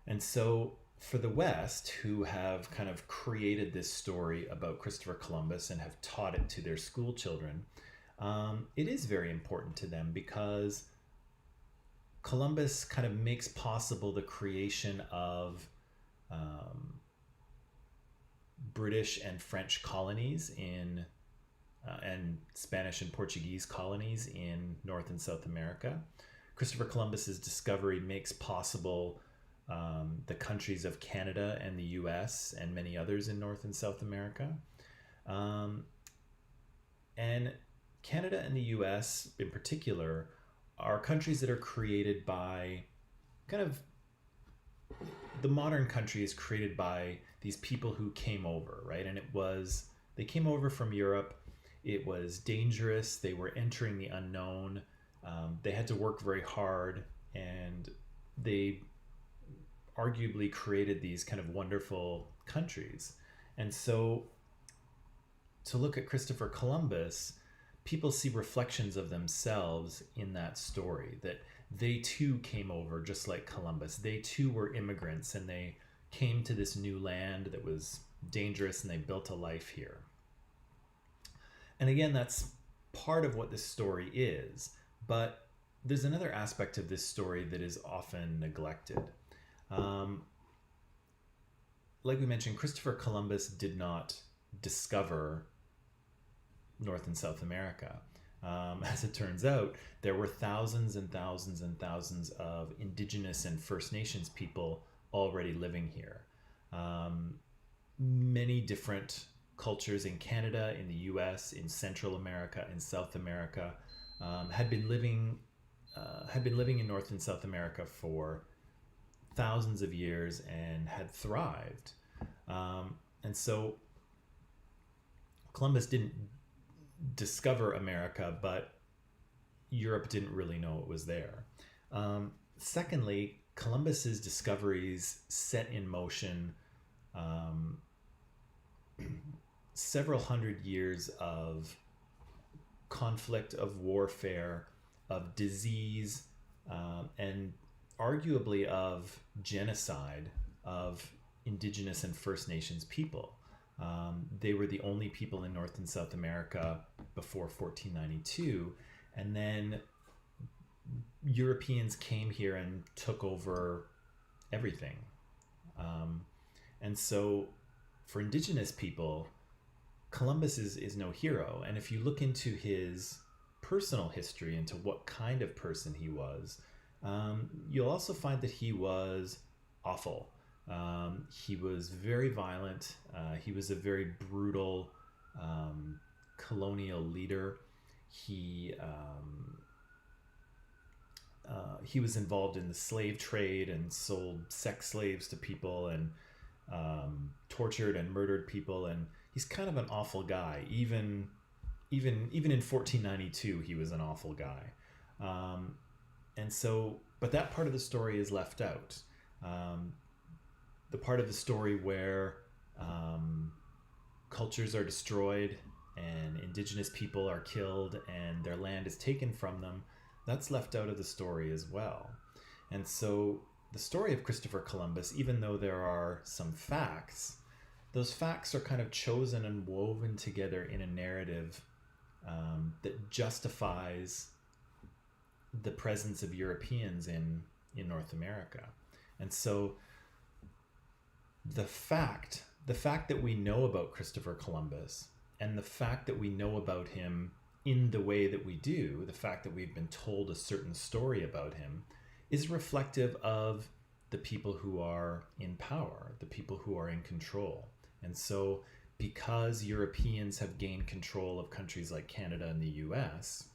And so for the West, who have kind of created this story about Christopher Columbus and have taught it to their school children, it is very important to them because Columbus kind of makes possible the creation of British and French colonies and Spanish and Portuguese colonies in North and South America. Christopher Columbus's discovery makes possible the countries of Canada and the US and many others in North and South America. Um, and Canada and the US in particular are countries that are created by kind of the modern country is created by these people who came over, right? And they came over from Europe. It was dangerous. They were entering the unknown. They had to work very hard, and they arguably created these kind of wonderful countries. And so to look at Christopher Columbus, people see reflections of themselves in that story, that they too came over just like Columbus. They too were immigrants, and they came to this new land that was dangerous, and they built a life here. And again, that's part of what this story is, but there's another aspect of this story that is often neglected. Like we mentioned, Christopher Columbus did not discover North and South America. As it turns out, there were thousands and thousands and thousands of Indigenous and First Nations people already living here. Many different cultures in Canada, in the US, in Central America, in South America, had been living in North and South America for thousands of years and had thrived. And so Columbus didn't discover America, but Europe didn't really know it was there. Secondly, Columbus's discoveries set in motion several hundred years of conflict, of warfare, of disease, and arguably of genocide of Indigenous and First Nations people. They were the only people in North and South America before 1492, and then Europeans came here and took over everything. And so for Indigenous people, Columbus is no hero. And if you look into his personal history, into what kind of person he was, you'll also find that he was awful. He was very violent. He was a very brutal colonial leader. He was involved in the slave trade and sold sex slaves to people, and tortured and murdered people. And he's kind of an awful guy. Even in 1492, he was an awful guy. And so, but that part of the story is left out. The part of the story where cultures are destroyed and Indigenous people are killed and their land is taken from them, that's left out of the story as well. And so the story of Christopher Columbus, even though there are some facts, those facts are kind of chosen and woven together in a narrative that justifies the presence of Europeans in North America. And so the fact that we know about Christopher Columbus, and the fact that we know about him in the way that we do, the fact that we've been told a certain story about him, is reflective of the people who are in power, the people who are in control. And so because Europeans have gained control of countries like Canada and the US,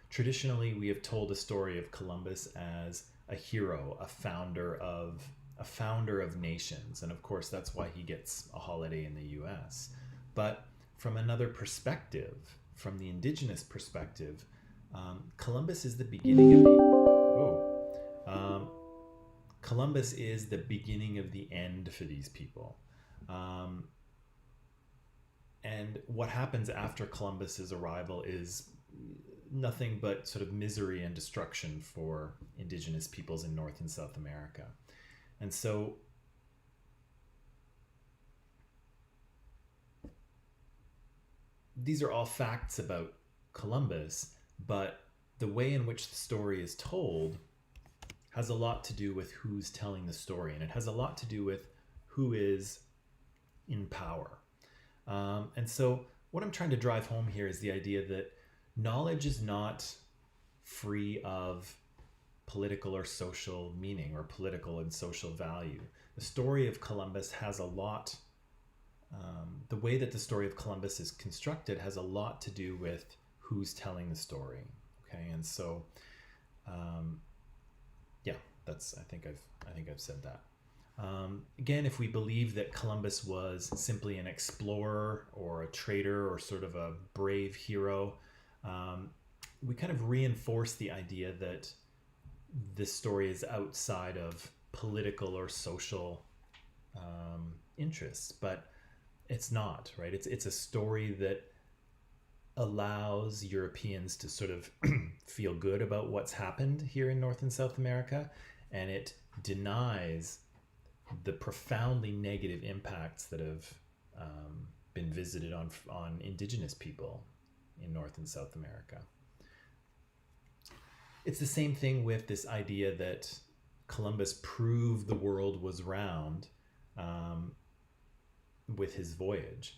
traditionally we have told a story of Columbus as a hero, a founder of nations. And of course, that's why he gets a holiday in the US. But from another perspective, from the Indigenous perspective, Columbus is the beginning of Columbus is the beginning of the end for these people. And what happens after Columbus's arrival is nothing but sort of misery and destruction for Indigenous peoples in North and South America. And so these are all facts about Columbus, but the way in which the story is told has a lot to do with who's telling the story, and it has a lot to do with who is in power. And so what I'm trying to drive home here is the idea that knowledge is not free of political or social meaning or political and social value. The story of Columbus has a lot, the way that the story of Columbus is constructed has a lot to do with who's telling the story. Okay, and so, yeah, I think I've said that. Again, if we believe that Columbus was simply an explorer or a trader or sort of a brave hero, we kind of reinforce the idea that this story is outside of political or social interests, but it's not, right? It's a story that allows Europeans to sort of feel good about what's happened here in North and South America, and it denies the profoundly negative impacts that have been visited on indigenous people in North and South America. It's the same thing with this idea that Columbus proved the world was round with his voyage.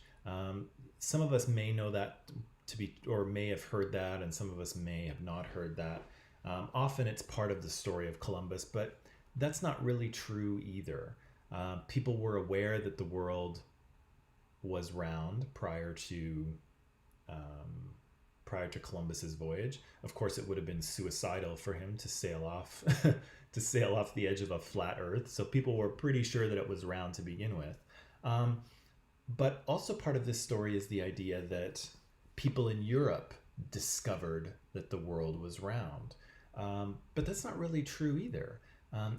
Some of us may know that to be, or may have heard that, and some of us may have not heard that. Often it's part of the story of Columbus, but that's not really true either. People were aware that the world was round prior to Columbus's voyage. Of course, it would have been suicidal for him to sail off the edge of a flat Earth. So people were pretty sure that it was round to begin with. But also part of this story is the idea that people in Europe discovered that the world was round. But that's not really true either.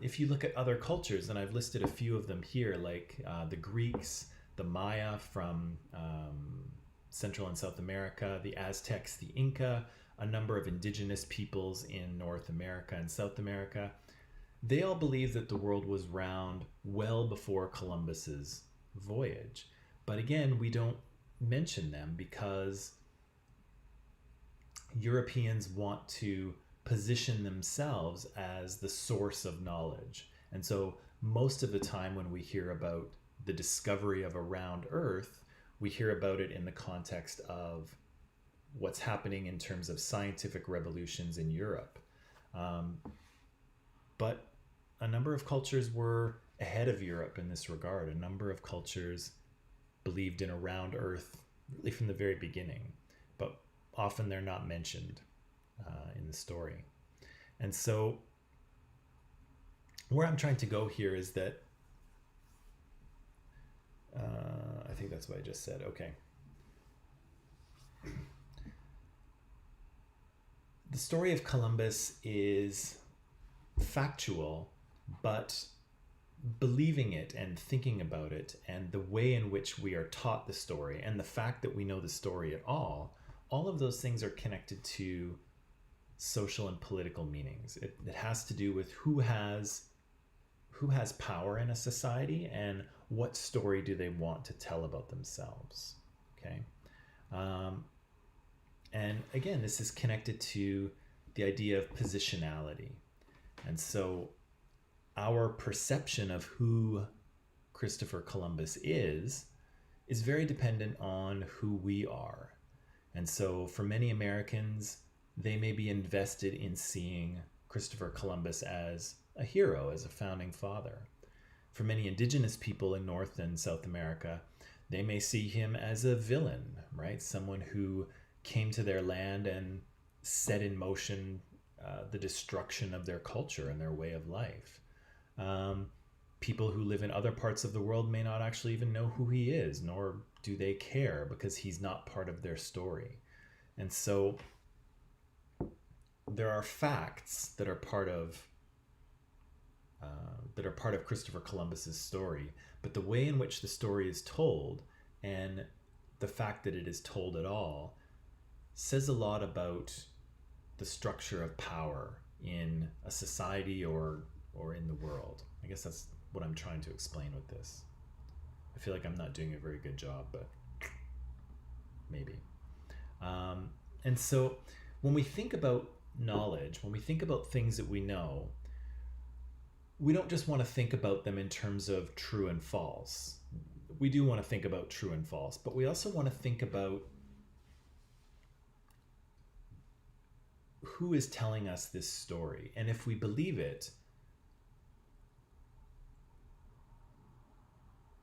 If you look at other cultures, and I've listed a few of them here, like the Greeks, the Maya from Central and South America, the Aztecs, the Inca, a number of indigenous peoples in North America and South America, they all believed that the world was round well before Columbus's voyage. But again, we don't mention them because Europeans want to position themselves as the source of knowledge. And so most of the time when we hear about the discovery of a round Earth, we hear about it in the context of what's happening in terms of scientific revolutions in Europe. But a number of cultures were ahead of Europe in this regard. A number of cultures believed in a round Earth really from the very beginning, but often they're not mentioned in the story. And so where I'm trying to go here is that I think that's what I just said. Okay. The story of Columbus is factual, but believing it and thinking about it and the way in which we are taught the story and the fact that we know the story at all of those things are connected to social and political meanings. It has to do with who has power in a society and what story do they want to tell about themselves. Okay. And again, this is connected to the idea of positionality. And so our perception of who Christopher Columbus is very dependent on who we are. And so for many Americans, they may be invested in seeing Christopher Columbus as a hero, as a founding father. For many indigenous people in North and South America, they may see him as a villain, right? Someone who came to their land and set in motion the destruction of their culture and their way of life. People who live in other parts of the world may not actually even know who he is, nor do they care because he's not part of their story. And so there are facts that are part of Christopher Columbus's story, but the way in which the story is told and the fact that it is told at all says a lot about the structure of power in a society or in the world. I guess that's what I'm trying to explain with this. I feel like I'm not doing a very good job, but maybe. And so when we think about knowledge, when we think about things that we know, we don't just want to think about them in terms of true and false. We do want to think about true and false, but we also want to think about who is telling us this story? And if we believe it,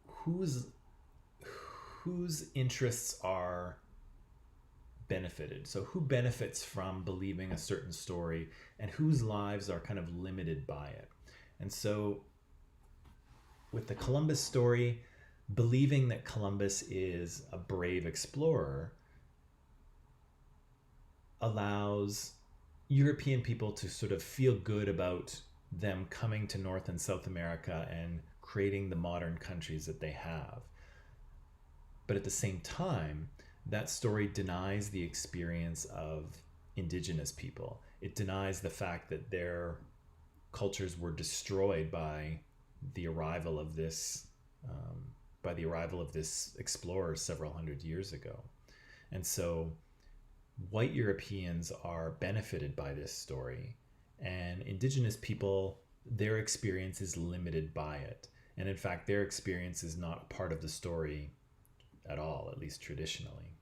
whose interests are benefited? So who benefits from believing a certain story, and whose lives are kind of limited by it? And so with the Columbus story, believing that Columbus is a brave explorer allows European people to sort of feel good about them coming to North and South America and creating the modern countries that they have. But at the same time, that story denies the experience of indigenous people. It denies the fact that their cultures were destroyed by the arrival of this explorer several hundred years ago. And so white Europeans are benefited by this story, and indigenous people, their experience is limited by it. And in fact, their experience is not part of the story at all, at least traditionally.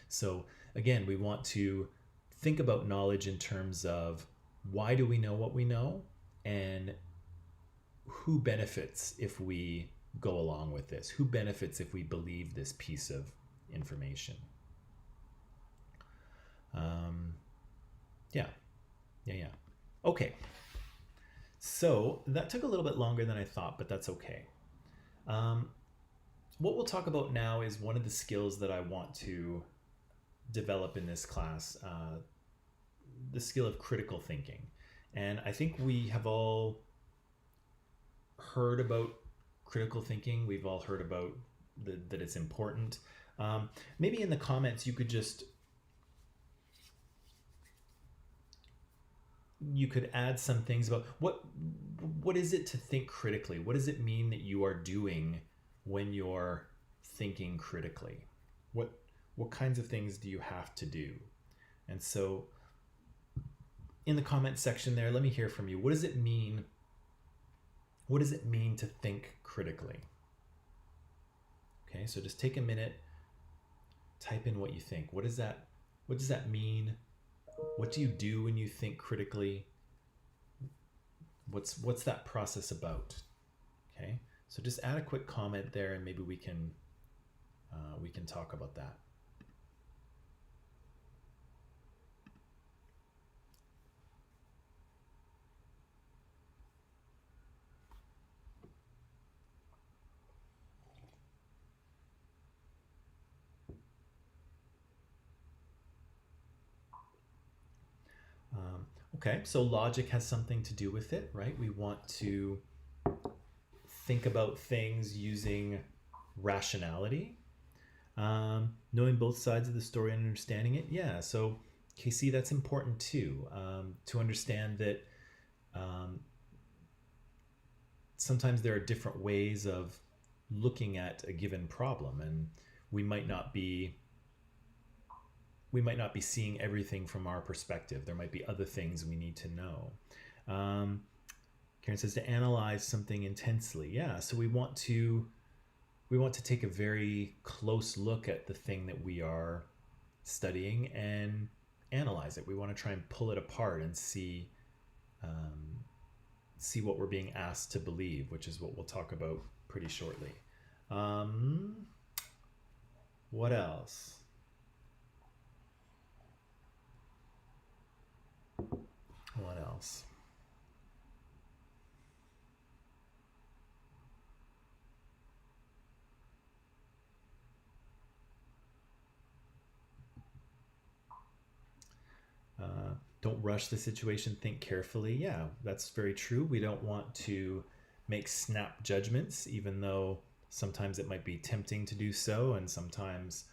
So again, we want to think about knowledge in terms of why do we know what we know, and who benefits if we go along with this? Who benefits if we believe this piece of information? Yeah. Okay. So that took a little bit longer than I thought, but that's okay. What we'll talk about now is one of the skills that I want to develop in this class, the skill of critical thinking. And I think we have all heard about critical thinking. We've all heard about that it's important. Maybe in the comments you could add some things about what is it to think critically? What does it mean that you are doing when you're thinking critically? What kinds of things do you have to do? And so in the comment section there, let me hear from you. What does it mean? What does it mean to think critically? Okay, so just take a minute, type in what you think. What does that mean? What do you do when you think critically? What's that process about? Okay, so just add a quick comment there, and maybe we can talk about that. Okay, so logic has something to do with it, right? We want to think about things using rationality, knowing both sides of the story and understanding it. Yeah, so KC, that's important too, to understand that sometimes there are different ways of looking at a given problem, and we might not be seeing everything from our perspective. There might be other things we need to know. Karen says to analyze something intensely. Yeah, so we want to take a very close look at the thing that we are studying and analyze it. We want to try and pull it apart and see what we're being asked to believe, which is what we'll talk about pretty shortly. What else? What else? Don't rush the situation, think carefully. Yeah, that's very true. We don't want to make snap judgments, even though sometimes it might be tempting to do so, and sometimes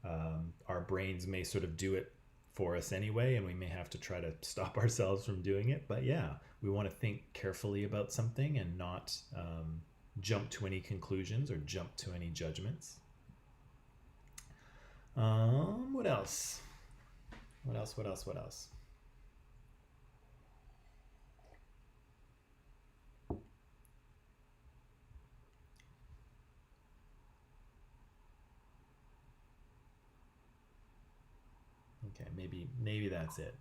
our brains may sort of do it for us anyway, and we may have to try to stop ourselves from doing it. But yeah, we want to think carefully about something and not jump to any conclusions or jump to any judgments. What else? What else? Okay, maybe that's it.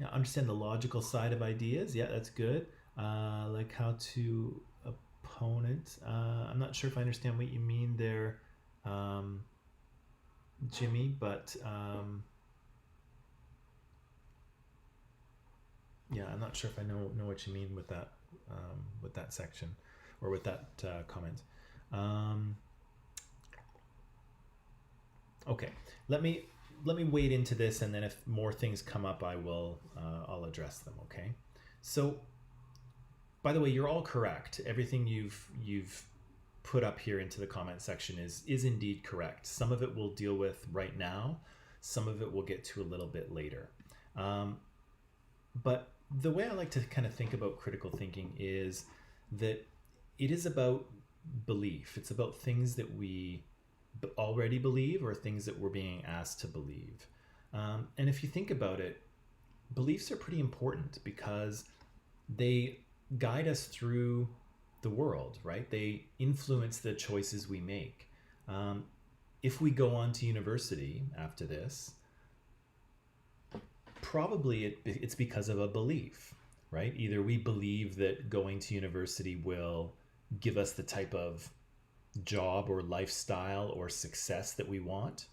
Yeah, understand the logical side of ideas. Yeah, that's good. Like how to opponent. I'm not sure if I understand what you mean there, Jimmy, but yeah, I'm not sure if I know what you mean with that section or with that comment. Okay, let me wade into this, and then if more things come up, I'll address them. Okay, so by the way, you're all correct. Everything you've put up here into the comment section is indeed correct. Some of it we'll deal with right now. Some of it we'll get to a little bit later. But the way I like to kind of think about critical thinking is that it is about belief. It's about things that we already believe or things that we're being asked to believe. And if you think about it, beliefs are pretty important because they guide us through the world, right? They influence the choices we make. If we go on to university after this, probably it's because of a belief, right? Either we believe that going to university will give us the type of job or lifestyle or success that we want,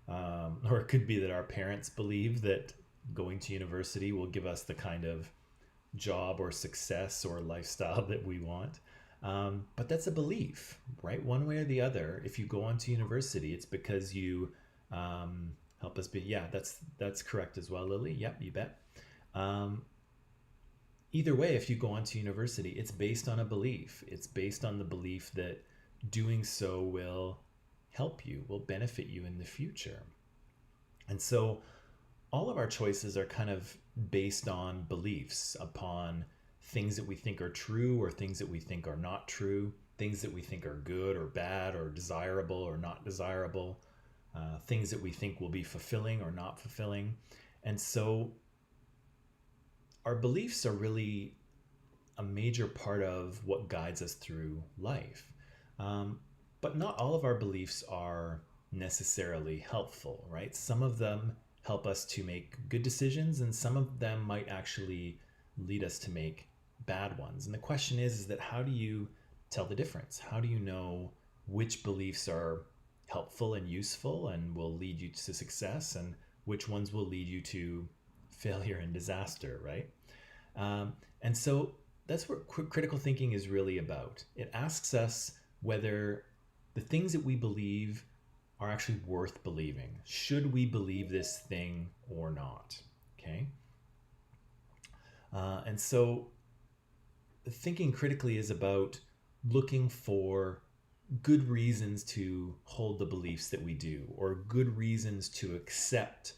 or it could be that our parents believe that going to university will give us the kind of job or success or lifestyle that we want. But that's a belief, right? One way or the other, if you go on to university, it's because you help us be, yeah, that's correct as well, Lily. Yep, you bet. Either way, if you go on to university, it's based on a belief. It's based on the belief that doing so will help you, will benefit you in the future. And so all of our choices are kind of based on beliefs, upon things that we think are true or things that we think are not true, things that we think are good or bad or desirable or not desirable, things that we think will be fulfilling or not fulfilling. And so our beliefs are really a major part of what guides us through life. But not all of our beliefs are necessarily helpful, right? Some of them help us to make good decisions, and some of them might actually lead us to make bad ones. And the question is that how do you tell the difference? How do you know which beliefs are helpful and useful and will lead you to success, and which ones will lead you to failure and disaster, right? And so that's what critical thinking is really about. It asks us whether the things that we believe are actually worth believing. Should we believe this thing or not? Okay. And so thinking critically is about looking for good reasons to hold the beliefs that we do, or good reasons to accept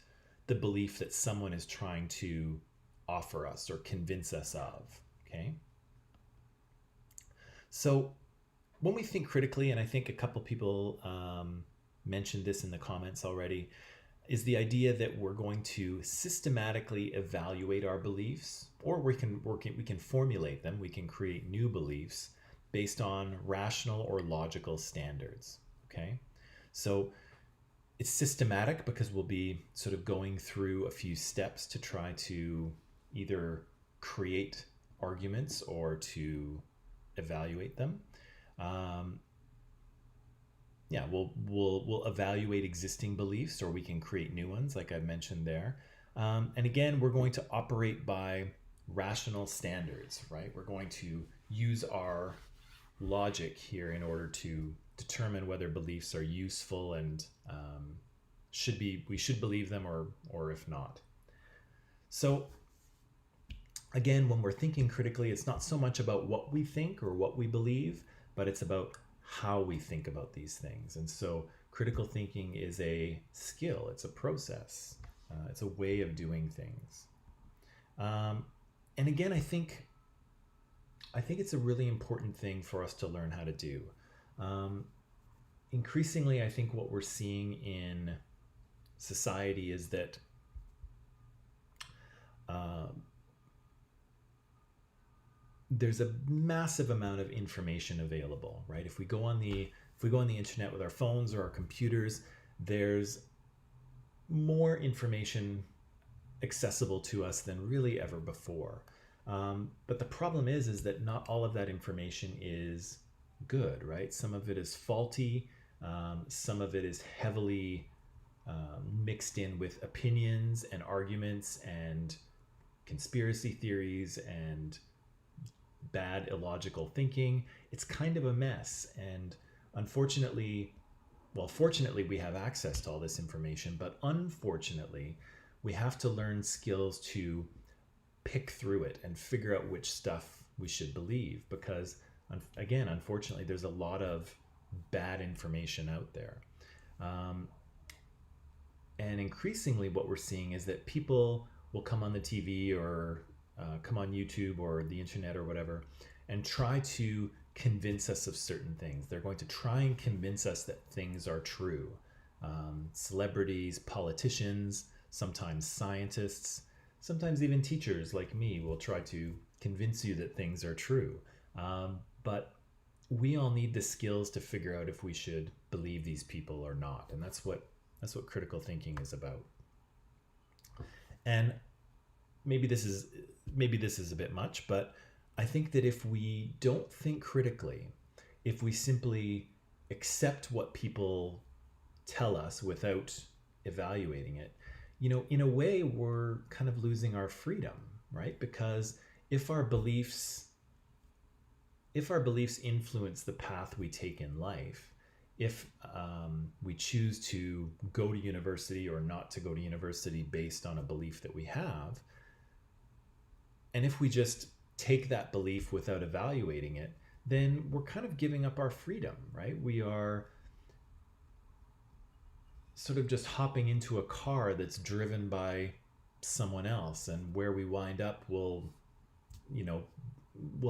the belief that someone is trying to offer us or convince us of. Okay. So when we think critically, and I think a couple people mentioned this in the comments already, is the idea that we're going to systematically evaluate our beliefs, or we can formulate them, we can create new beliefs based on rational or logical standards. Okay, so it's systematic because we'll be sort of going through a few steps to try to either create arguments or to evaluate them. We'll evaluate existing beliefs, or we can create new ones, like I mentioned there. And again, we're going to operate by rational standards, right? We're going to use our logic here in order to determine whether beliefs are useful and we should believe them, or if not. So again, when we're thinking critically, it's not so much about what we think or what we believe, but it's about how we think about these things. And so critical thinking is a skill, it's a process, it's a way of doing things. And again, I think it's a really important thing for us to learn how to do. Increasingly, I think what we're seeing in society is that there's a massive amount of information available, right? If we go on the internet with our phones or our computers, there's more information accessible to us than really ever before. But the problem is that not all of that information is good, right? Some of it is faulty. Some of it is heavily mixed in with opinions and arguments and conspiracy theories and bad illogical thinking. It's kind of a mess. And unfortunately, well, fortunately, we have access to all this information, but unfortunately, we have to learn skills to pick through it and figure out which stuff we should believe because, again, unfortunately, there's a lot of bad information out there. And increasingly, what we're seeing is that people will come on the TV or come on YouTube or the internet or whatever and try to convince us of certain things. They're going to try and convince us that things are true. Celebrities, politicians, sometimes scientists, sometimes even teachers like me will try to convince you that things are true. But we all need the skills to figure out if we should believe these people or not. And that's what critical thinking is about. And maybe this is a bit much, but I think that if we don't think critically, if we simply accept what people tell us without evaluating it, in a way, we're kind of losing our freedom, right? Because if our beliefs influence the path we take in life, if we choose to go to university or not to go to university based on a belief that we have, and if we just take that belief without evaluating it, then we're kind of giving up our freedom, right? We are sort of just hopping into a car that's driven by someone else, and where we wind up we'll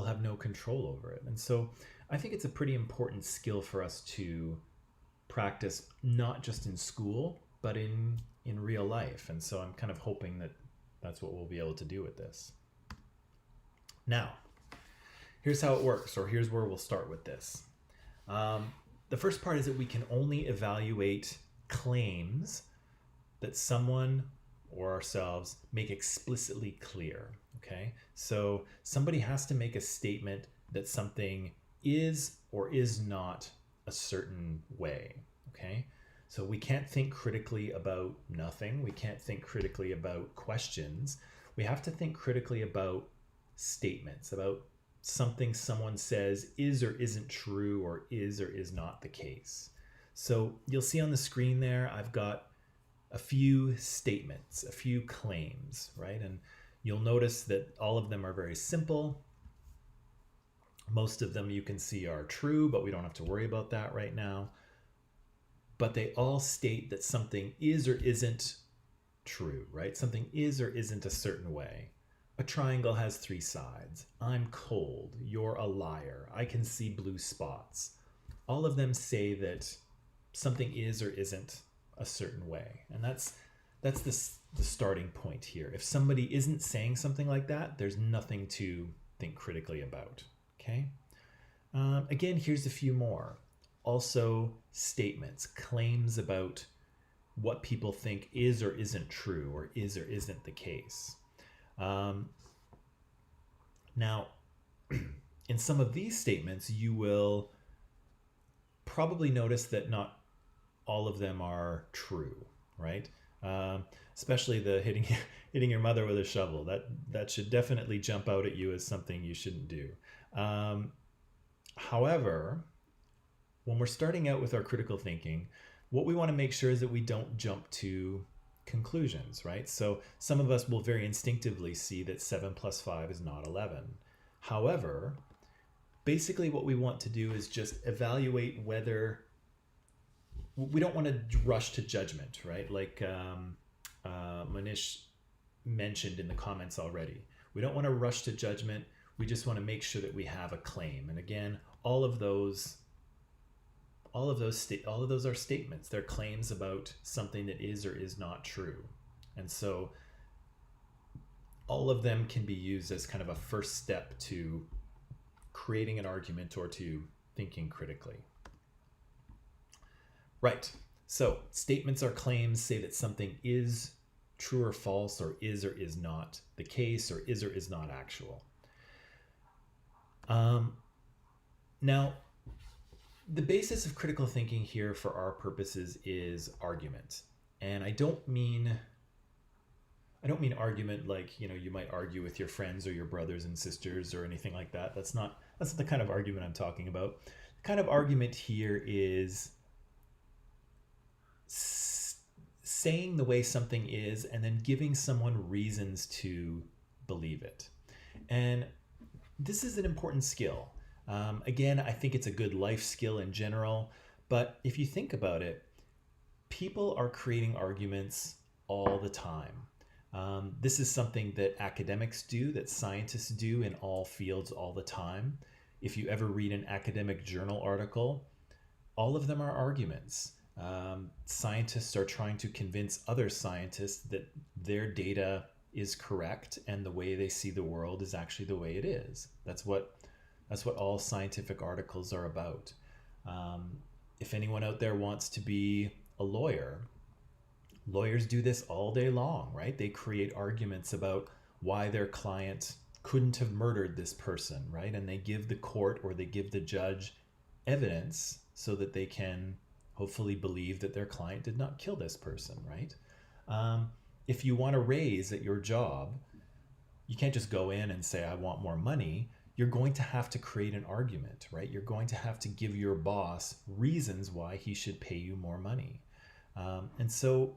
have no control over it. And so I think it's a pretty important skill for us to practice, not just in school, but in real life. And so I'm kind of hoping that that's what we'll be able to do with this. Now, here's how it works, or here's where we'll start with this. The first part is that we can only evaluate claims that someone or ourselves make explicitly clear. Okay, so somebody has to make a statement that something is or is not a certain way. Okay, so we can't think critically about nothing. We can't think critically about questions. We have to think critically about statements, about something someone says is or isn't true or is not the case. So you'll see on the screen there, I've got a few statements, a few claims, right? And you'll notice that all of them are very simple. Most of them you can see are true, but we don't have to worry about that right now. But they all state that something is or isn't true, right? Something is or isn't a certain way. A triangle has 3 sides. I'm cold. You're a liar. I can see blue spots. All of them say that something is or isn't a certain way. And that's the starting point here. If somebody isn't saying something like that, there's nothing to think critically about. Okay. Again, here's a few more. Also, statements, claims about what people think is or isn't true or isn't the case. Now, in some of these statements, you will probably notice that not all of them are true, right? Especially the hitting your mother with a shovel. That should definitely jump out at you as something you shouldn't do. However, when we're starting out with our critical thinking, what we want to make sure is that we don't jump to conclusions, right? So some of us will very instinctively see that 7 plus 5 is not 11. However, basically what we want to do is just evaluate whether we don't want to rush to judgment, right? Like Manish mentioned in the comments already. We don't want to rush to judgment. We just want to make sure that we have a claim. And again, all of those are statements. They're claims about something that is or is not true. And so all of them can be used as kind of a first step to creating an argument or to thinking critically. Right. So statements or claims say that something is true or false, or is not the case, or is not actual. Now, the basis of critical thinking here for our purposes is argument. And I don't mean argument like, you might argue with your friends or your brothers and sisters or anything like that. That's not the kind of argument I'm talking about. The kind of argument here is saying the way something is and then giving someone reasons to believe it. And this is an important skill. Again, I think it's a good life skill in general, but if you think about it, people are creating arguments all the time. This is something that academics do, that scientists do in all fields all the time. If you ever read an academic journal article, all of them are arguments. Scientists are trying to convince other scientists that their data is correct and the way they see the world is actually the way it is. That's what all scientific articles are about. If anyone out there wants to be a lawyer, lawyers do this all day long, right? They create arguments about why their client couldn't have murdered this person, right? And they give the court or they give the judge evidence so that they can hopefully believe that their client did not kill this person, right? If you want a raise at your job, you can't just go in and say, I want more money. You're going to have to create an argument, right? You're going to have to give your boss reasons why he should pay you more money. And so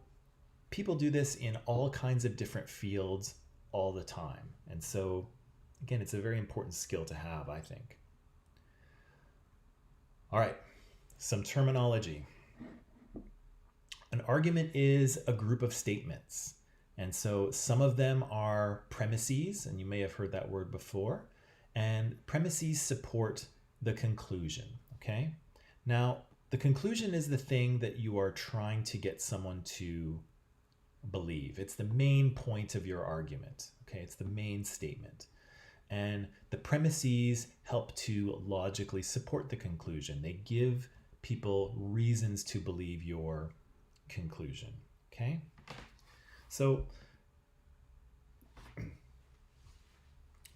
people do this in all kinds of different fields all the time. And so, again, it's a very important skill to have, I think. All right, some terminology. An argument is a group of statements. And so some of them are premises, and you may have heard that word before. And premises support the conclusion, okay? Now, the conclusion is the thing that you are trying to get someone to believe. It's the main point of your argument, okay? It's the main statement. And the premises help to logically support the conclusion. They give people reasons to believe your conclusion, okay? So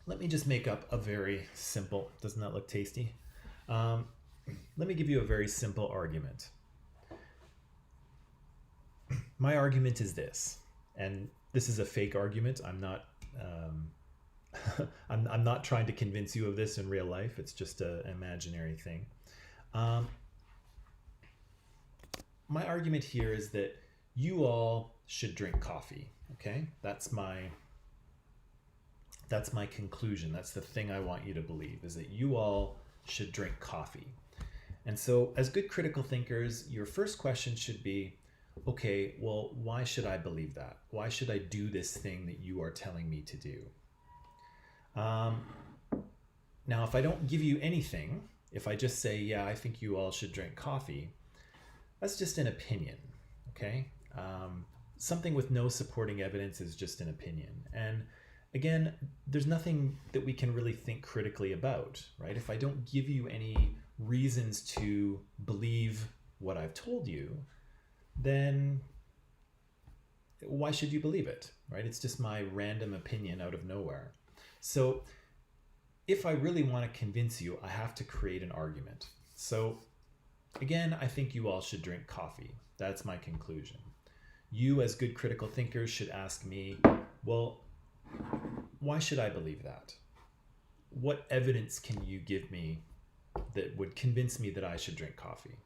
let me just make up a very simple, doesn't that look tasty? Let me give you a very simple argument. My argument is this, and this is a fake argument. I'm not I'm not trying to convince you of this in real life. It's just an imaginary thing. My argument here is that you all should drink coffee, okay? That's my conclusion. That's the thing I want you to believe, is that you all should drink coffee. And so as good critical thinkers, your first question should be, okay, well, why should I believe that? Why should I do this thing that you are telling me to do? Now, if I don't give you anything, if I just say, yeah, I think you all should drink coffee, that's just an opinion, okay? Something with no supporting evidence is just an opinion. And again, there's nothing that we can really think critically about, right? If I don't give you any reasons to believe what I've told you, then why should you believe it, right? It's just my random opinion out of nowhere. So if I really want to convince you, I have to create an argument. So again, I think you all should drink coffee. That's my conclusion. You, as good critical thinkers, should ask me, well, why should I believe that? What evidence can you give me that would convince me that I should drink coffee?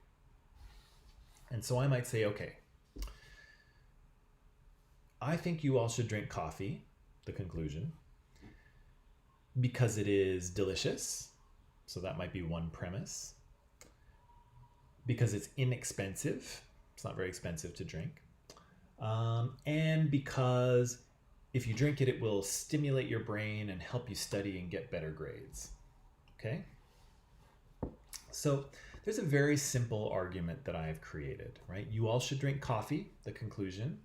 And so I might say, okay, I think you all should drink coffee, the conclusion, because it is delicious. So that might be one premise. Because it's inexpensive. It's not very expensive to drink. And because if you drink it, it will stimulate your brain and help you study and get better grades. Okay? So there's a very simple argument that I have created, right? You all should drink coffee, the conclusion,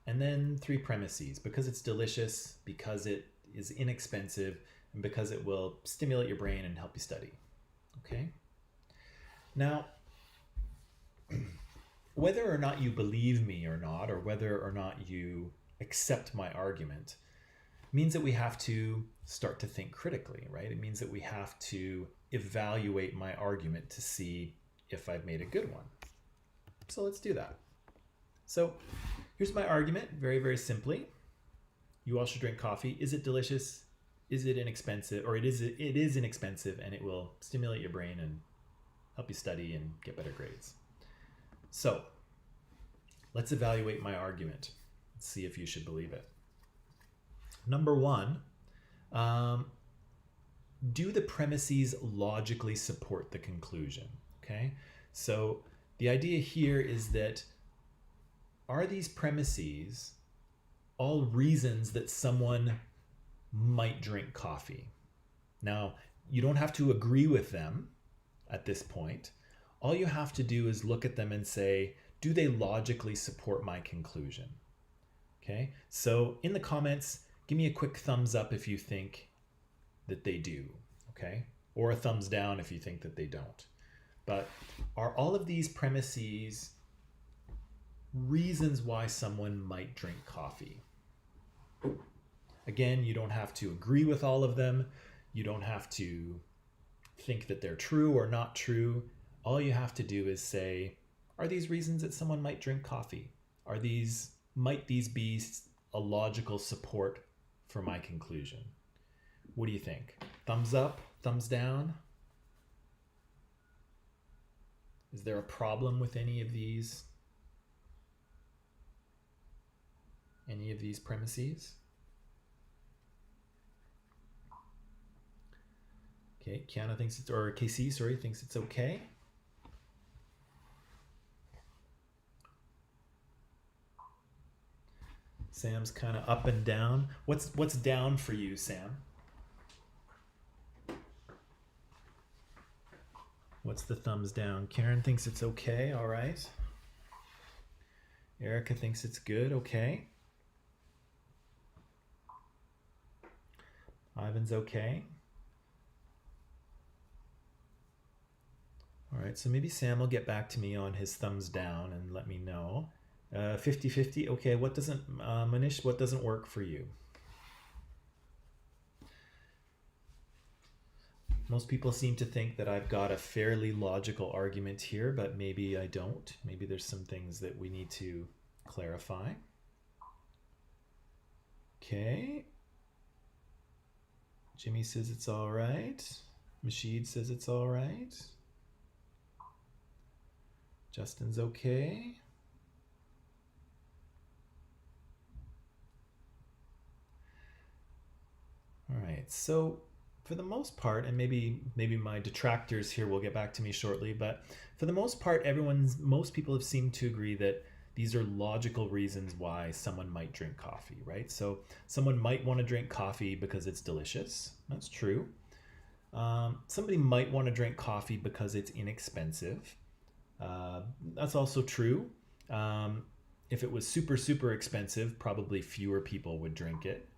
and then 3 premises: because it's delicious, because it is inexpensive, and because it will stimulate your brain and help you study. Okay? Now, whether or not you believe me or not, or whether or not you accept my argument, means that we have to start to think critically, right? It means that we have to evaluate my argument to see if I've made a good one. So let's do that. So here's my argument, very, very simply. You all should drink coffee. Is it delicious? Is it inexpensive? Or it is inexpensive, and it will stimulate your brain and help you study and get better grades. So let's evaluate my argument. Let's see if you should believe it. Number one, do the premises logically support the conclusion? Okay, so the idea here is that, are these premises all reasons that someone might drink coffee? Now, you don't have to agree with them at this point. All you have to do is look at them and say, do they logically support my conclusion? Okay, so in the comments, give me a quick thumbs up if you think that they do, okay? Or a thumbs down if you think that they don't. But are all of these premises reasons why someone might drink coffee? Again, you don't have to agree with all of them. You don't have to think that they're true or not true. All you have to do is say, are these reasons that someone might drink coffee? Might these be a logical support for my conclusion? What do you think? Thumbs up, thumbs down? Is there a problem with any of these premises? Okay, Kiana thinks it's, or KC, sorry, thinks it's okay. Sam's kind of up and down. What's down for you, Sam? What's the thumbs down? Karen thinks it's okay, all right. Erica thinks it's good, okay. Ivan's okay. All right, so maybe Sam will get back to me on his thumbs down and let me know. 50-50, okay, Manish, what doesn't work for you? Most people seem to think that I've got a fairly logical argument here, but maybe I don't. Maybe there's some things that we need to clarify. Okay. Jimmy says it's all right. Masheed says it's all right. Justin's okay. All right, so for the most part, and maybe my detractors here will get back to me shortly, but for the most part, most people have seemed to agree that these are logical reasons why someone might drink coffee, right? So someone might want to drink coffee because it's delicious. That's true. Somebody might want to drink coffee because it's inexpensive. That's also true. If it was super, super expensive, probably fewer people would drink it.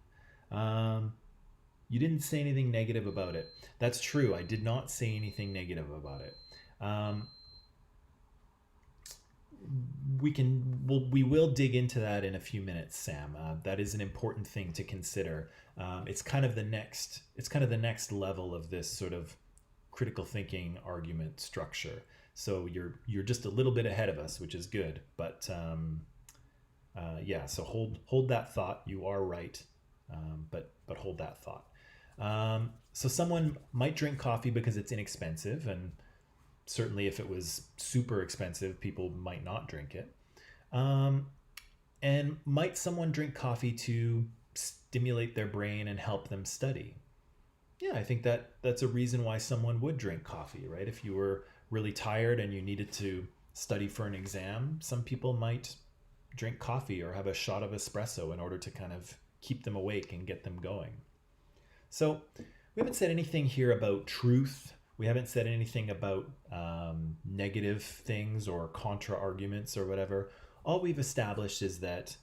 You didn't say anything negative about it. That's true. I did not say anything negative about it. We will dig into that in a few minutes, Sam. That is an important thing to consider. It's kind of the next level of this sort of critical thinking argument structure. So you're just a little bit ahead of us, which is good. But yeah, so hold that thought. You are right, but hold that thought. So someone might drink coffee because it's inexpensive, and certainly if it was super expensive, people might not drink it. And might someone drink coffee to stimulate their brain and help them study? Yeah, I think that's a reason why someone would drink coffee, right? If you were really tired and you needed to study for an exam, some people might drink coffee or have a shot of espresso in order to kind of keep them awake and get them going. So we haven't said anything here about truth. We haven't said anything about negative things or contra arguments or whatever. All we've established is that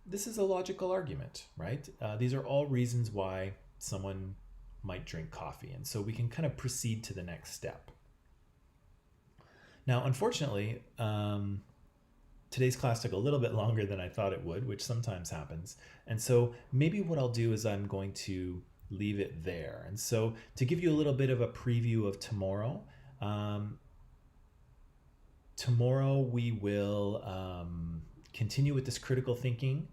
this is a logical argument, right? These are all reasons why someone might drink coffee. And so we can kind of proceed to the next step. Now, unfortunately, today's class took a little bit longer than I thought it would, which sometimes happens. And so maybe what I'll do is I'm going to leave it there. And so to give you a little bit of a preview of tomorrow, tomorrow we will continue with this critical thinking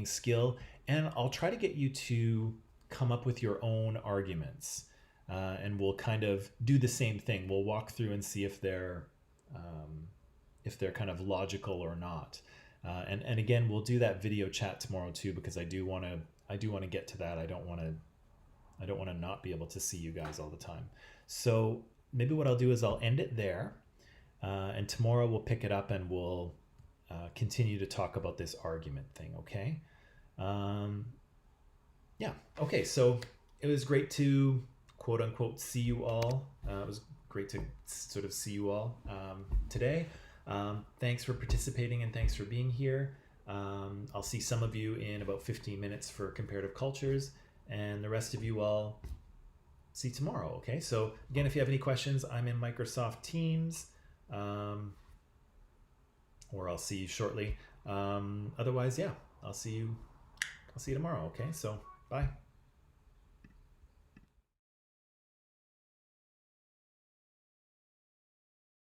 skill, and I'll try to get you to come up with your own arguments, and we'll kind of do the same thing. We'll walk through and see if they're kind of logical or not. And again, we'll do that video chat tomorrow too, because I do want to get to that. I don't want to not be able to see you guys all the time. So maybe what I'll do is I'll end it there, and tomorrow we'll pick it up and we'll continue to talk about this argument thing. Okay. Yeah. Okay. So it was great to quote unquote see you all. It was great to sort of see you all today. Thanks for participating and thanks for being here. I'll see some of you in about 15 minutes for comparative cultures, and the rest of you I'll see tomorrow. Okay. So again, if you have any questions, I'm in Microsoft Teams, or I'll see you shortly. Otherwise, yeah, I'll see you tomorrow. Okay. So bye.